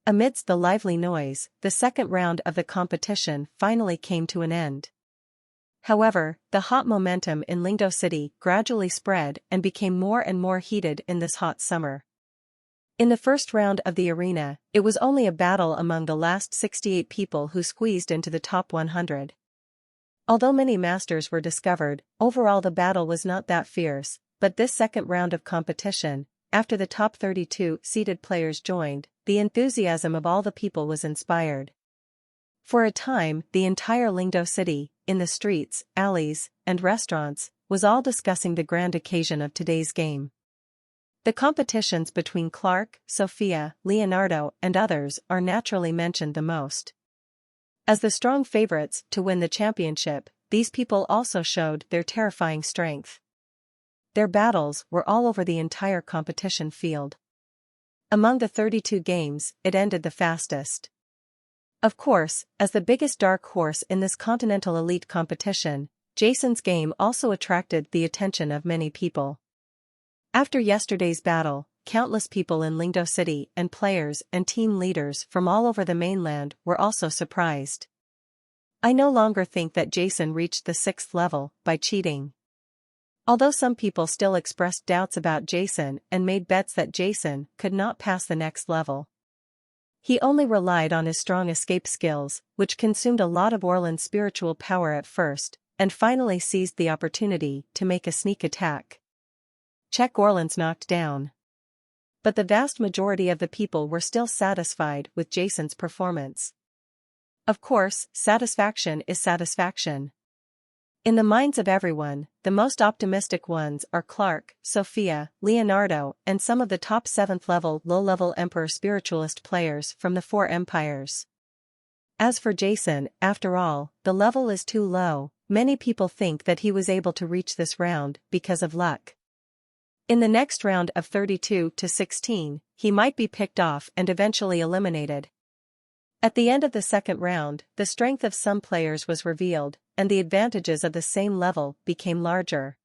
Amidst the lively noise, the second round of the competition finally came to an end. However, the hot momentum in Lingdo City gradually spread and became more and more heated in this hot summer. In the first round of the arena, it was only a battle among the last 68 people who squeezed into the top 100. Although many masters were discovered, overall the battle was not that fierce, but this second round of competition, after the top 32 seeded players joined, the enthusiasm of all the people was inspired. For a time, the entire Lingdo City, in the streets, alleys, and restaurants, was all discussing the grand occasion of today's game. The competitions between Clark, Sophia, Leonardo, and others are naturally mentioned the most. As the strong favorites to win the championship, these people also showed their terrifying strength. Their battles were all over the entire competition field. Among the 32 games, it ended the fastest. Of course, as the biggest dark horse in this continental elite competition, Jason's game also attracted the attention of many people. After yesterday's battle, countless people in Lingdo City and players and team leaders from all over the mainland were also surprised. I no longer think that Jason reached the 6th level by cheating. Although some people still expressed doubts about Jason and made bets that Jason could not pass the next level. He only relied on his strong escape skills, which consumed a lot of Orlan's spiritual power at first, and finally seized the opportunity to make a sneak attack. Check Orlan's knocked down. But the vast majority of the people were still satisfied with Jason's performance. Of course, satisfaction is satisfaction. In the minds of everyone, the most optimistic ones are Clark, Sophia, Leonardo, and some of the top 7th-level low-level Emperor spiritualist players from the 4 empires. As for Jason, after all, the level is too low. Many people think that he was able to reach this round because of luck. In the next round of 32 to 16, he might be picked off and eventually eliminated. At the end of the second round, the strength of some players was revealed, and the advantages of the same level became larger.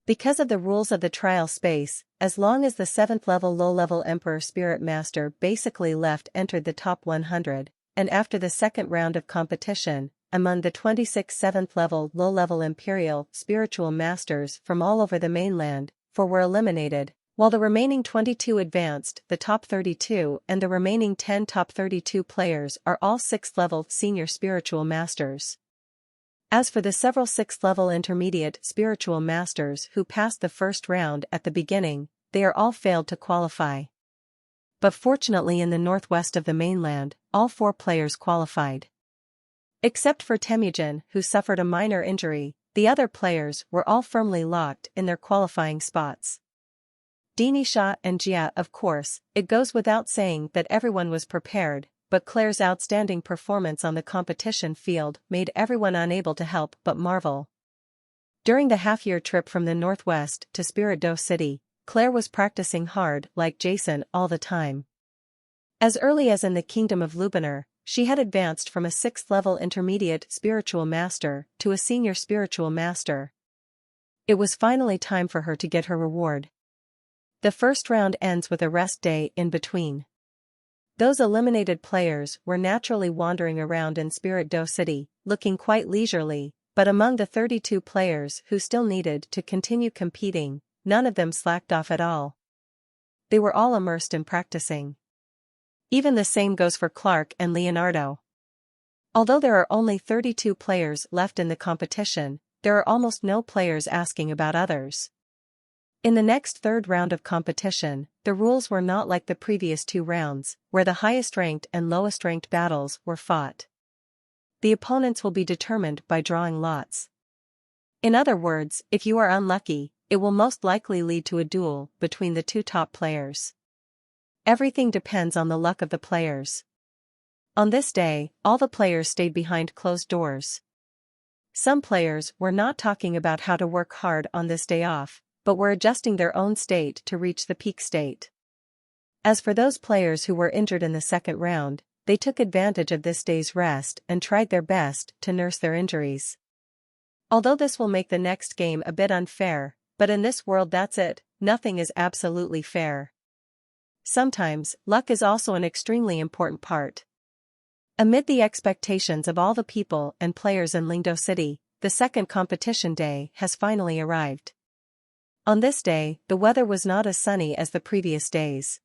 Because of the rules of the trial space, as long as the 7th-level low-level Emperor Spirit Master basically entered the top 100, and after the second round of competition, among the 26 7th-level low-level Imperial Spiritual Masters from all over the mainland, 4 were eliminated, while the remaining 22 advanced. The top 32 and the remaining 10 top 32 players are all 6th-level senior spiritual masters. As for the several 6th-level intermediate spiritual masters who passed the first round at the beginning, they are all failed to qualify. But fortunately in the northwest of the mainland, all 4 players qualified. Except for Temujin, who suffered a minor injury, the other players were all firmly locked in their qualifying spots. Denisha and Jia, of course, it goes without saying that everyone was prepared, but Claire's outstanding performance on the competition field made everyone unable to help but marvel. During the half-year trip from the northwest to Spirit Do City, Claire was practicing hard like Jason all the time. As early as in the Kingdom of Lubinar, she had advanced from a 6th-level intermediate spiritual master to a senior spiritual master. It was finally time for her to get her reward. The first round ends with a rest day in between. Those eliminated players were naturally wandering around in Spirit Do City, looking quite leisurely, but among the 32 players who still needed to continue competing, none of them slacked off at all. They were all immersed in practicing. Even the same goes for Clark and Leonardo. Although there are only 32 players left in the competition, there are almost no players asking about others. In the next third round of competition, the rules were not like the previous 2 rounds, where the highest-ranked and lowest-ranked battles were fought. The opponents will be determined by drawing lots. In other words, if you are unlucky, it will most likely lead to a duel between the 2 top players. Everything depends on the luck of the players. On this day, all the players stayed behind closed doors. Some players were not talking about how to work hard on this day off, but were adjusting their own state to reach the peak state. As for those players who were injured in the second round, they took advantage of this day's rest and tried their best to nurse their injuries. Although this will make the next game a bit unfair, but in this world that's it, nothing is absolutely fair. Sometimes, luck is also an extremely important part. Amid the expectations of all the people and players in Lingdo City, the second competition day has finally arrived. On this day, the weather was not as sunny as the previous days.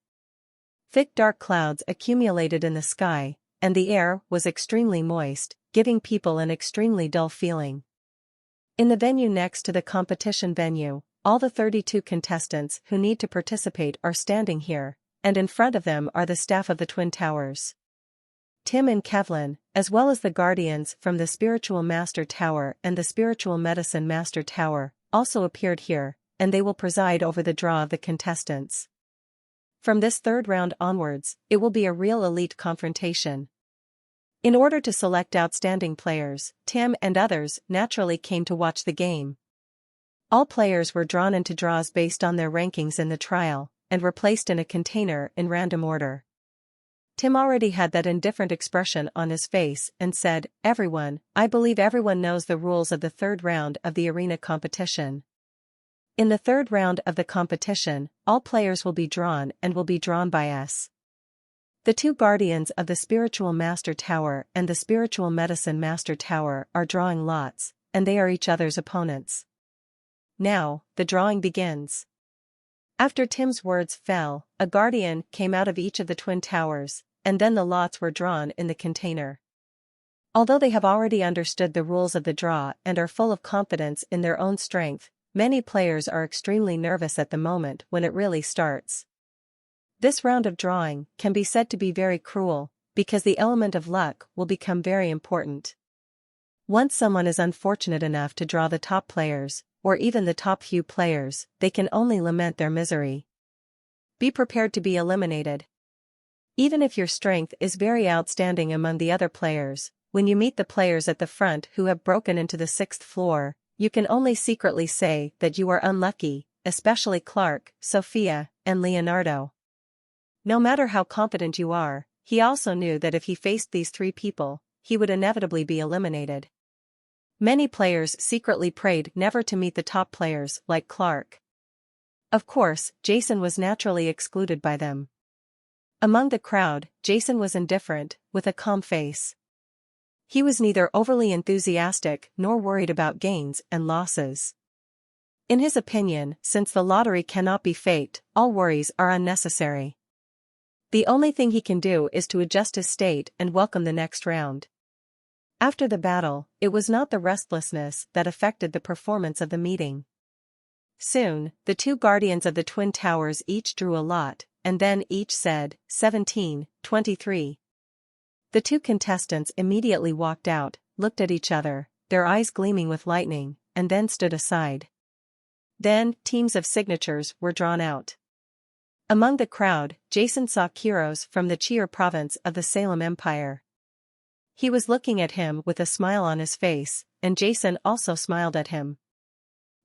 Thick dark clouds accumulated in the sky, and the air was extremely moist, giving people an extremely dull feeling. In the venue next to the competition venue, all the 32 contestants who need to participate are standing here, and in front of them are the staff of the Twin Towers. Tim and Kevlin, as well as the guardians from the Spiritual Master Tower and the Spiritual Medicine Master Tower, also appeared here, and they will preside over the draw of the contestants. From this third round onwards, it will be a real elite confrontation. In order to select outstanding players, Tim and others naturally came to watch the game. All players were drawn into draws based on their rankings in the trial, and were placed in a container in random order. Tim already had that indifferent expression on his face and said, "Everyone, I believe everyone knows the rules of the third round of the arena competition. In the third round of the competition, all players will be drawn and will be drawn by us. The two guardians of the Spiritual Master Tower and the Spiritual Medicine Master Tower are drawing lots, and they are each other's opponents. Now, the drawing begins." After Tim's words fell, a guardian came out of each of the twin towers, and then the lots were drawn in the container. Although they have already understood the rules of the draw and are full of confidence in their own strength, many players are extremely nervous at the moment when it really starts. This round of drawing can be said to be very cruel, because the element of luck will become very important. Once someone is unfortunate enough to draw the top players, or even the top few players, they can only lament their misery. Be prepared to be eliminated. Even if your strength is very outstanding among the other players, when you meet the players at the front who have broken into the 6th floor, you can only secretly say that you are unlucky, especially Clark, Sophia, and Leonardo. No matter how confident you are, he also knew that if he faced these three people, he would inevitably be eliminated. Many players secretly prayed never to meet the top players like Clark. Of course, Jason was naturally excluded by them. Among the crowd, Jason was indifferent, with a calm face. He was neither overly enthusiastic nor worried about gains and losses. In his opinion, since the lottery cannot be faked, all worries are unnecessary. The only thing he can do is to adjust his state and welcome the next round. After the battle, it was not the restlessness that affected the performance of the meeting. Soon, the two guardians of the twin towers each drew a lot, and then each said, 17, 23. The two contestants immediately walked out, looked at each other, their eyes gleaming with lightning, and then stood aside. Then, teams of signatures were drawn out. Among the crowd, Jason saw Kiros from the Chi'er province of the Salem Empire. He was looking at him with a smile on his face, and Jason also smiled at him.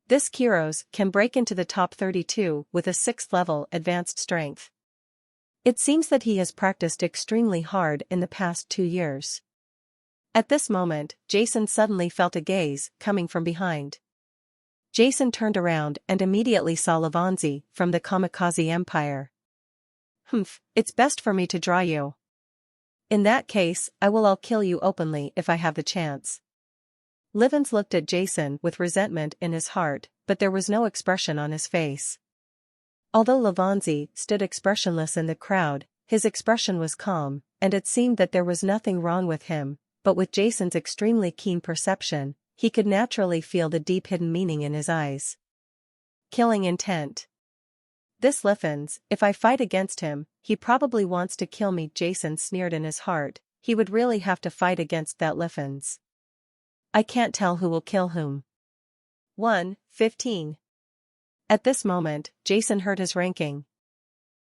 This Kiros can break into the top 32 with a 6th level advanced strength. It seems that he has practiced extremely hard in the past 2 years. At this moment, Jason suddenly felt a gaze coming from behind. Jason turned around and immediately saw Lavanzi from the Kamikaze Empire. It's best for me to draw you. In that case, I'll kill you openly if I have the chance. Livens looked at Jason with resentment in his heart, but there was no expression on his face. Although Lavanzi stood expressionless in the crowd, his expression was calm, and it seemed that there was nothing wrong with him, but with Jason's extremely keen perception, he could naturally feel the deep hidden meaning in his eyes. Killing intent. This Livens, if I fight against him, he probably wants to kill me. Jason sneered in his heart, he would really have to fight against that Livens. I can't tell who will kill whom. 1:15. At this moment, Jason heard his ranking.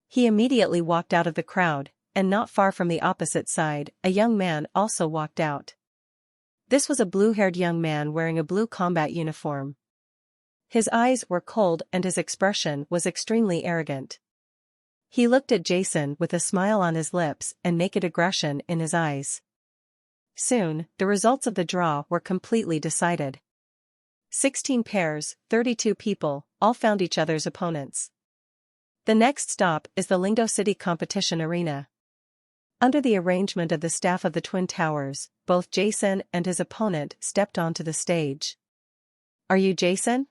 He immediately walked out of the crowd, and not far from the opposite side, a young man also walked out. This was a blue-haired young man wearing a blue combat uniform. His eyes were cold and his expression was extremely arrogant. He looked at Jason with a smile on his lips and naked aggression in his eyes. Soon, the results of the draw were completely decided. 16 pairs, 32 people, all found each other's opponents. The next stop is the Lingdo City competition arena. Under the arrangement of the staff of the Twin Towers, both Jason and his opponent stepped onto the stage. Are you Jason?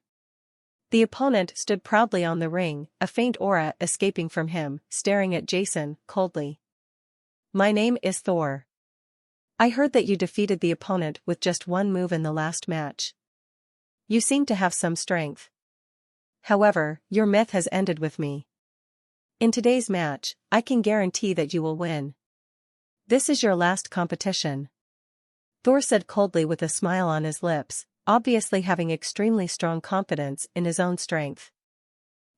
The opponent stood proudly on the ring, a faint aura escaping from him, staring at Jason coldly. My name is Thor. I heard that you defeated the opponent with just one move in the last match. You seem to have some strength. However, your myth has ended with me. In today's match, I can guarantee that you will win. This is your last competition. Thor said coldly with a smile on his lips, obviously having extremely strong confidence in his own strength.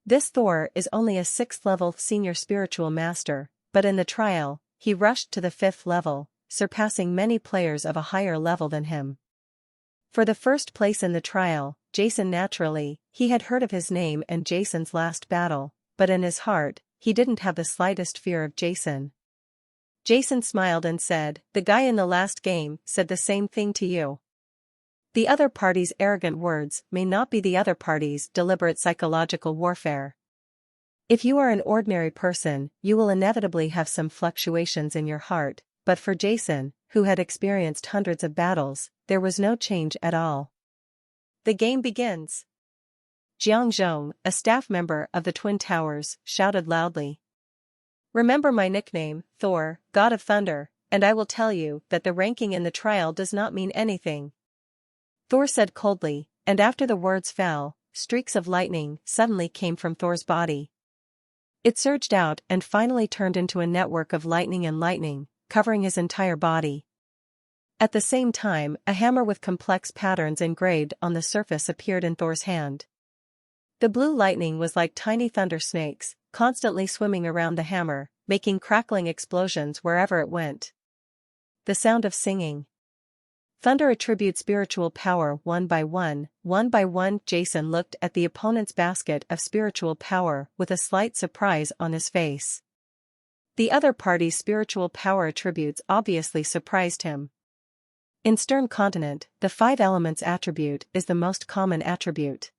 This Thor is only a 6th level senior spiritual master, but in the trial, he rushed to the 5th level, surpassing many players of a higher level than him. For the first place in the trial, Jason naturally, he had heard of his name and Jason's last battle, but in his heart, he didn't have the slightest fear of Jason. Jason smiled and said, "The guy in the last game said the same thing to you." The other party's arrogant words may not be the other party's deliberate psychological warfare. If you are an ordinary person, you will inevitably have some fluctuations in your heart, but for Jason, who had experienced hundreds of battles, there was no change at all. The game begins. Jiang Zhong, a staff member of the Twin Towers, shouted loudly. "Remember my nickname, Thor, God of Thunder, and I will tell you that the ranking in the trial does not mean anything." Thor said coldly, and after the words fell, streaks of lightning suddenly came from Thor's body. It surged out and finally turned into a network of lightning, covering his entire body. At the same time, a hammer with complex patterns engraved on the surface appeared in Thor's hand. The blue lightning was like tiny thunder snakes, constantly swimming around the hammer, making crackling explosions wherever it went. The sound of singing. Thunder attributes spiritual power one by one. Jason looked at the opponent's basket of spiritual power with a slight surprise on his face. The other party's spiritual power attributes obviously surprised him. In Stern Continent, the 5 elements attribute is the most common attribute.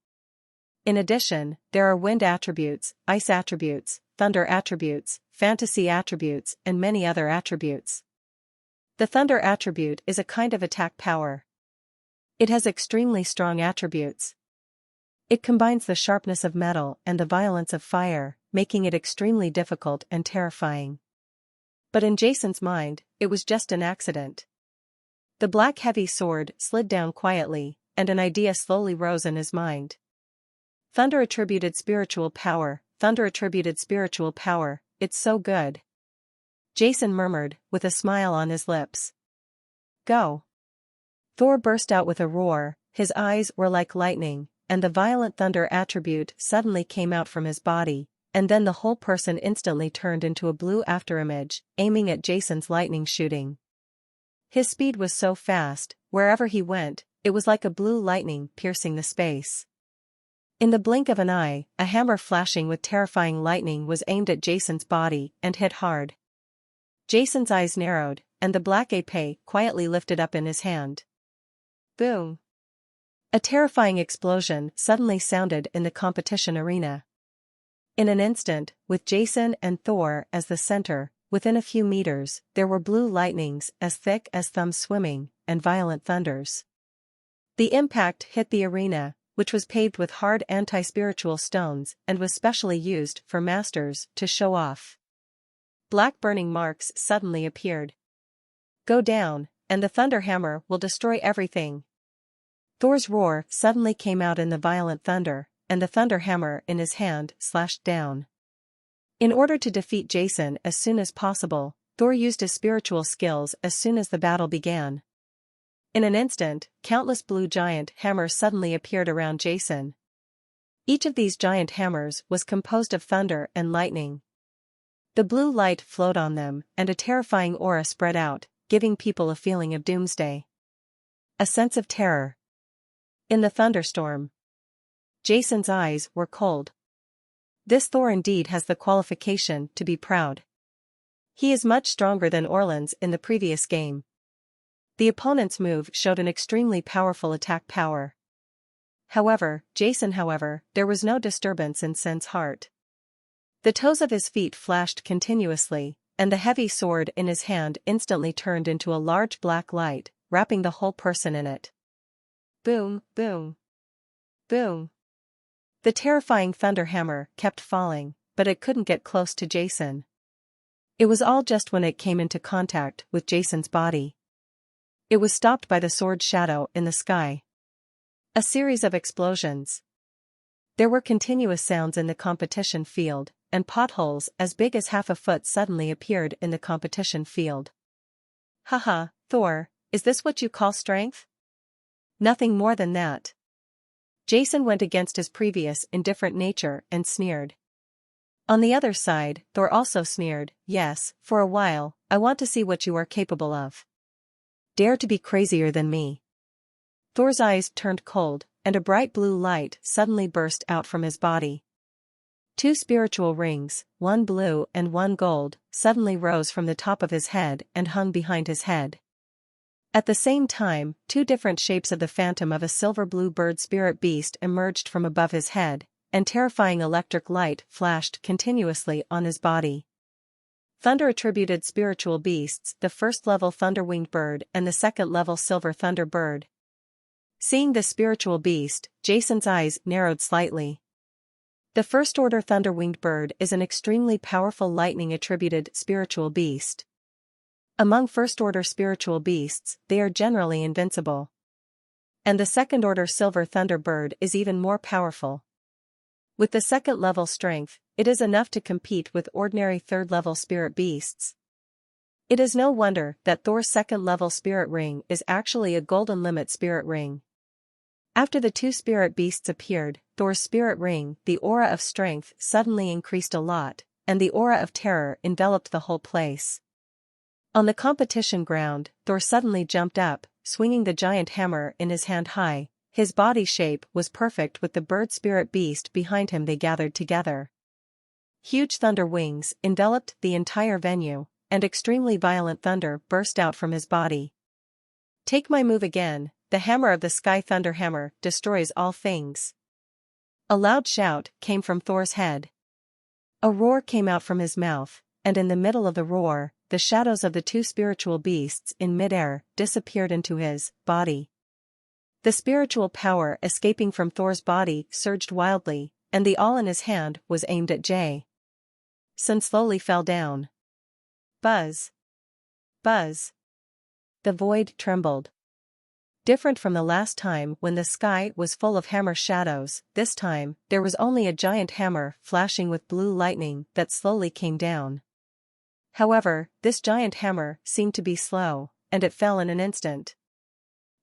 In addition, there are wind attributes, ice attributes, thunder attributes, fantasy attributes, and many other attributes. The thunder attribute is a kind of attack power. It has extremely strong attributes. It combines the sharpness of metal and the violence of fire, making it extremely difficult and terrifying. But in Jason's mind, it was just an accident. The black heavy sword slid down quietly, and an idea slowly rose in his mind. Thunder attributed spiritual power, it's so good. Jason murmured, with a smile on his lips. Go. Thor burst out with a roar, his eyes were like lightning, and the violent thunder attribute suddenly came out from his body, and then the whole person instantly turned into a blue afterimage, aiming at Jason's lightning shooting. His speed was so fast, wherever he went, it was like a blue lightning piercing the space. In the blink of an eye, a hammer flashing with terrifying lightning was aimed at Jason's body and hit hard. Jason's eyes narrowed, and the black épée quietly lifted up in his hand. Boom! A terrifying explosion suddenly sounded in the competition arena. In an instant, with Jason and Thor as the center, within a few meters, there were blue lightnings as thick as thumbs swimming, and violent thunders. The impact hit the arena, which was paved with hard anti-spiritual stones and was specially used for masters to show off. Black burning marks suddenly appeared. Go down, and the thunder hammer will destroy everything. Thor's roar suddenly came out in the violent thunder, and the thunder hammer in his hand slashed down. In order to defeat Jason as soon as possible, Thor used his spiritual skills as soon as the battle began. In an instant, countless blue giant hammers suddenly appeared around Jason. Each of these giant hammers was composed of thunder and lightning. The blue light flowed on them, and a terrifying aura spread out, giving people a feeling of doomsday. A sense of terror. In the thunderstorm, Jason's eyes were cold. This Thor indeed has the qualification to be proud. He is much stronger than Orlan's in the previous game. The opponent's move showed an extremely powerful attack power. Jason, there was no disturbance in Sen's heart. The toes of his feet flashed continuously, and the heavy sword in his hand instantly turned into a large black light, wrapping the whole person in it. Boom, boom, boom. The terrifying thunder hammer kept falling, but it couldn't get close to Jason. It was all just when it came into contact with Jason's body. It was stopped by the sword's shadow in the sky. A series of explosions. There were continuous sounds in the competition field, and potholes as big as half a foot suddenly appeared in the competition field. Haha, Thor, is this what you call strength? Nothing more than that. Jason went against his previous indifferent nature and sneered. On the other side, Thor also sneered, "Yes, for a while, I want to see what you are capable of. Dare to be crazier than me." Thor's eyes turned cold, and a bright blue light suddenly burst out from his body. Two spiritual rings, one blue and one gold, suddenly rose from the top of his head and hung behind his head. At the same time, two different shapes of the phantom of a silver-blue bird spirit beast emerged from above his head, and terrifying electric light flashed continuously on his body. Thunder-attributed spiritual beasts, the first-level thunder-winged bird and the second-level silver thunder bird. Seeing the spiritual beast, Jason's eyes narrowed slightly. The first-order thunder-winged bird is an extremely powerful lightning-attributed spiritual beast. Among first-order spiritual beasts, they are generally invincible. And the second-order silver thunder bird is even more powerful. With the second-level strength, it is enough to compete with ordinary third-level spirit beasts. It is no wonder that Thor's second-level spirit ring is actually a golden limit spirit ring. After the two spirit beasts appeared, Thor's spirit ring, the aura of strength, suddenly increased a lot, and the aura of terror enveloped the whole place. On the competition ground, Thor suddenly jumped up, swinging the giant hammer in his hand high. His body shape was perfect with the bird spirit beast behind him. They gathered together. Huge thunder wings enveloped the entire venue, and extremely violent thunder burst out from his body. "Take my move again, the hammer of the sky thunder hammer destroys all things." A loud shout came from Thor's head. A roar came out from his mouth, and in the middle of the roar, the shadows of the two spiritual beasts in midair disappeared into his body. The spiritual power escaping from Thor's body surged wildly, and the awl in his hand was aimed at Jason slowly fell down. Buzz. Buzz. The void trembled. Different from the last time when the sky was full of hammer shadows, this time, there was only a giant hammer flashing with blue lightning that slowly came down. However, this giant hammer seemed to be slow, and it fell in an instant.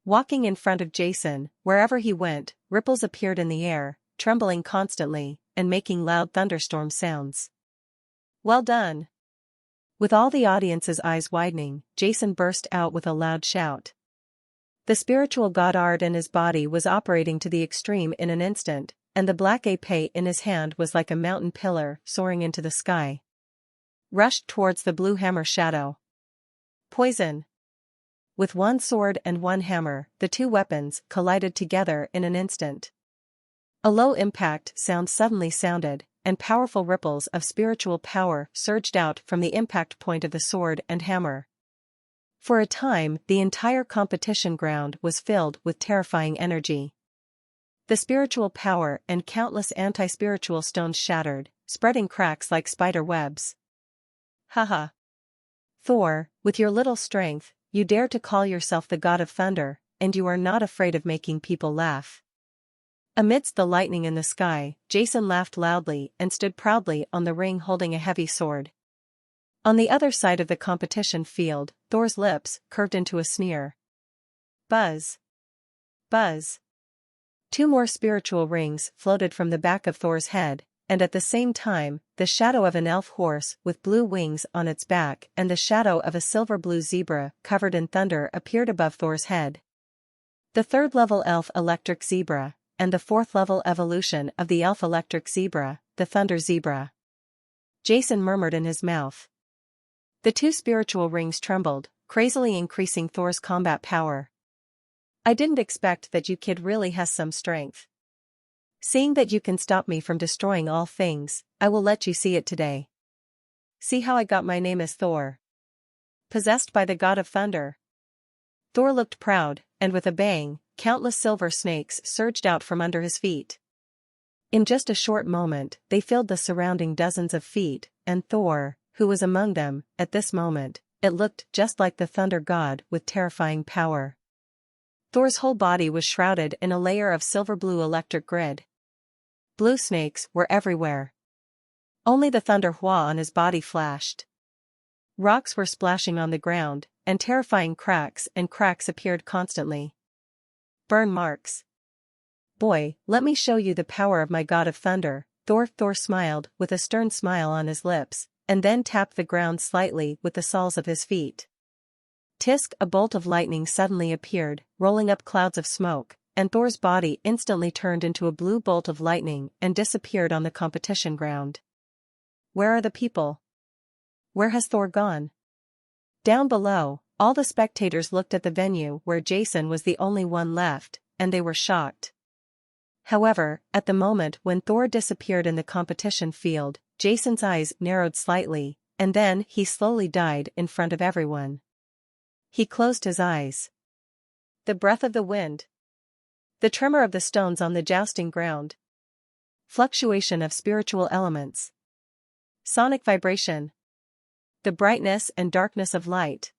Walking in front of Jason, wherever he went, ripples appeared in the air, trembling constantly, and making loud thunderstorm sounds. "Well done!" With all the audience's eyes widening, Jason burst out with a loud shout. The spiritual god art in his body was operating to the extreme in an instant, and the black épée in his hand was like a mountain pillar soaring into the sky. Rushed towards the blue hammer shadow. Poison. With one sword and one hammer, the two weapons collided together in an instant. A low impact sound suddenly sounded, and powerful ripples of spiritual power surged out from the impact point of the sword and hammer. For a time, the entire competition ground was filled with terrifying energy. The spiritual power and countless anti-spiritual stones shattered, spreading cracks like spider webs. Haha. Thor, with your little strength, you dare to call yourself the god of thunder, and you are not afraid of making people laugh. Amidst the lightning in the sky, Jason laughed loudly and stood proudly on the ring holding a heavy sword. On the other side of the competition field, Thor's lips curved into a sneer. Buzz. Buzz. Two more spiritual rings floated from the back of Thor's head, and at the same time, the shadow of an elf horse with blue wings on its back and the shadow of a silver-blue zebra covered in thunder appeared above Thor's head. The third-level elf electric zebra, and the fourth-level evolution of the elf electric zebra, the thunder zebra. Jason murmured in his mouth. The two spiritual rings trembled, crazily increasing Thor's combat power. "I didn't expect that you kid really has some strength. Seeing that you can stop me from destroying all things, I will let you see it today. See how I got my name as Thor. Possessed by the god of thunder." Thor looked proud, and with a bang, countless silver snakes surged out from under his feet. In just a short moment, they filled the surrounding dozens of feet, and Thor, who was among them, at this moment, it looked just like the thunder god with terrifying power. Thor's whole body was shrouded in a layer of silver-blue electric grid. Blue snakes were everywhere. Only the thunder hua on his body flashed. Rocks were splashing on the ground, and terrifying cracks appeared constantly. Burn marks. Boy, let me show you the power of my god of thunder. Thor smiled with a stern smile on his lips, and then tapped the ground slightly with the soles of his feet. Tisk, a bolt of lightning suddenly appeared, rolling up clouds of smoke, and Thor's body instantly turned into a blue bolt of lightning and disappeared on the competition ground. Where are the people? Where has Thor gone? Down below, all the spectators looked at the venue where Jason was the only one left, and they were shocked. However, at the moment when Thor disappeared in the competition field, Jason's eyes narrowed slightly, and then he slowly died in front of everyone. He closed his eyes. The breath of the wind. The tremor of the stones on the jousting ground. Fluctuation of spiritual elements. Sonic vibration. The brightness and darkness of light.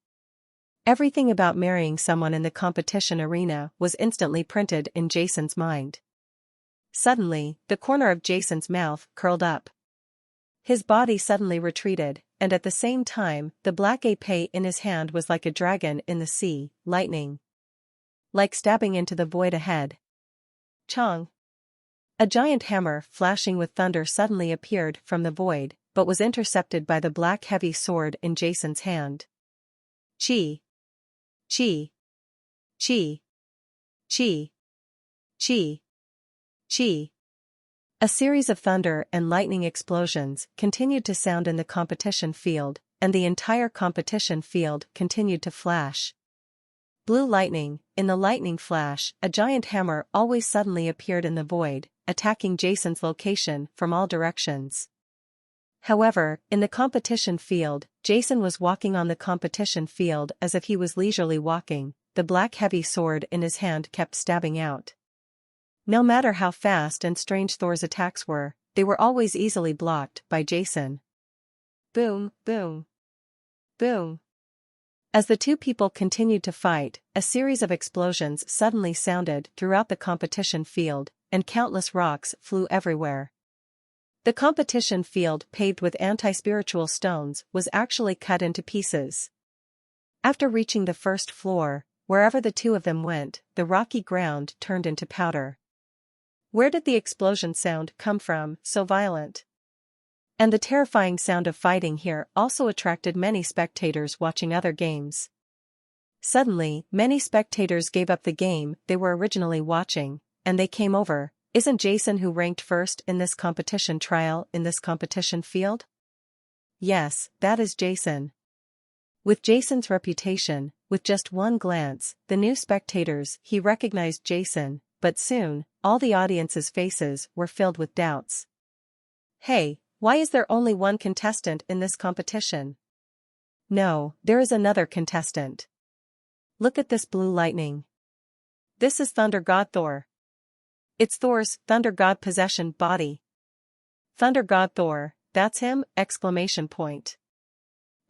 Everything about marrying someone in the competition arena was instantly printed in Jason's mind. Suddenly, the corner of Jason's mouth curled up. His body suddenly retreated, and at the same time, the black épée in his hand was like a dragon in the sea, lightning. Like stabbing into the void ahead. Chong. A giant hammer flashing with thunder suddenly appeared from the void, but was intercepted by the black heavy sword in Jason's hand. Chi. Chi. Chi. Chi. Chi. Chi. A series of thunder and lightning explosions continued to sound in the competition field, and the entire competition field continued to flash. Blue lightning. In the lightning flash, a giant hammer always suddenly appeared in the void, attacking Jason's location from all directions. However, in the competition field, Jason was walking on the competition field as if he was leisurely walking. The black heavy sword in his hand kept stabbing out. No matter how fast and strange Thor's attacks were, they were always easily blocked by Jason. Boom, boom. Boom. As the two people continued to fight, a series of explosions suddenly sounded throughout the competition field, and countless rocks flew everywhere. The competition field, paved with anti-spiritual stones, was actually cut into pieces. After reaching the first floor, wherever the two of them went, the rocky ground turned into powder. Where did the explosion sound come from, so violent? And the terrifying sound of fighting here also attracted many spectators watching other games. Suddenly, many spectators gave up the game they were originally watching, and they came over. Isn't Jason who ranked first in this competition trial in this competition field? Yes, that is Jason. With Jason's reputation, with just one glance, the new spectators, he recognized Jason, but soon, all the audience's faces were filled with doubts. Hey, why is there only one contestant in this competition? No, there is another contestant. Look at this blue lightning. This is Thunder God Thor. It's Thor's Thunder God possession body. Thunder God Thor, that's him! Exclamation point.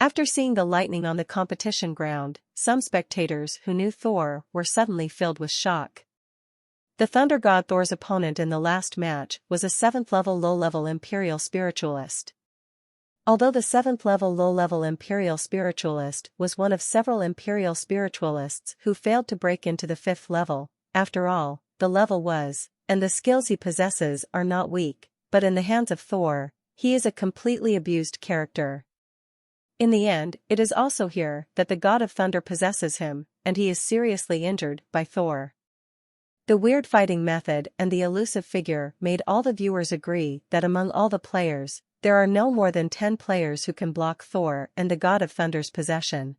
After seeing the lightning on the competition ground, some spectators who knew Thor were suddenly filled with shock. The Thunder God Thor's opponent in the last match was a 7th level low-level Imperial Spiritualist. Although the 7th level low-level Imperial Spiritualist was one of several Imperial Spiritualists who failed to break into the 5th level, after all, the level was, and the skills he possesses are not weak, but in the hands of Thor, he is a completely abused character. In the end, it is also here that the God of Thunder possesses him, and he is seriously injured by Thor. The weird fighting method and the elusive figure made all the viewers agree that among all the players, there are no more than 10 players who can block Thor and the God of Thunder's possession.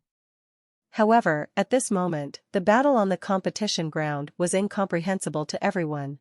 However, at this moment, the battle on the competition ground was incomprehensible to everyone.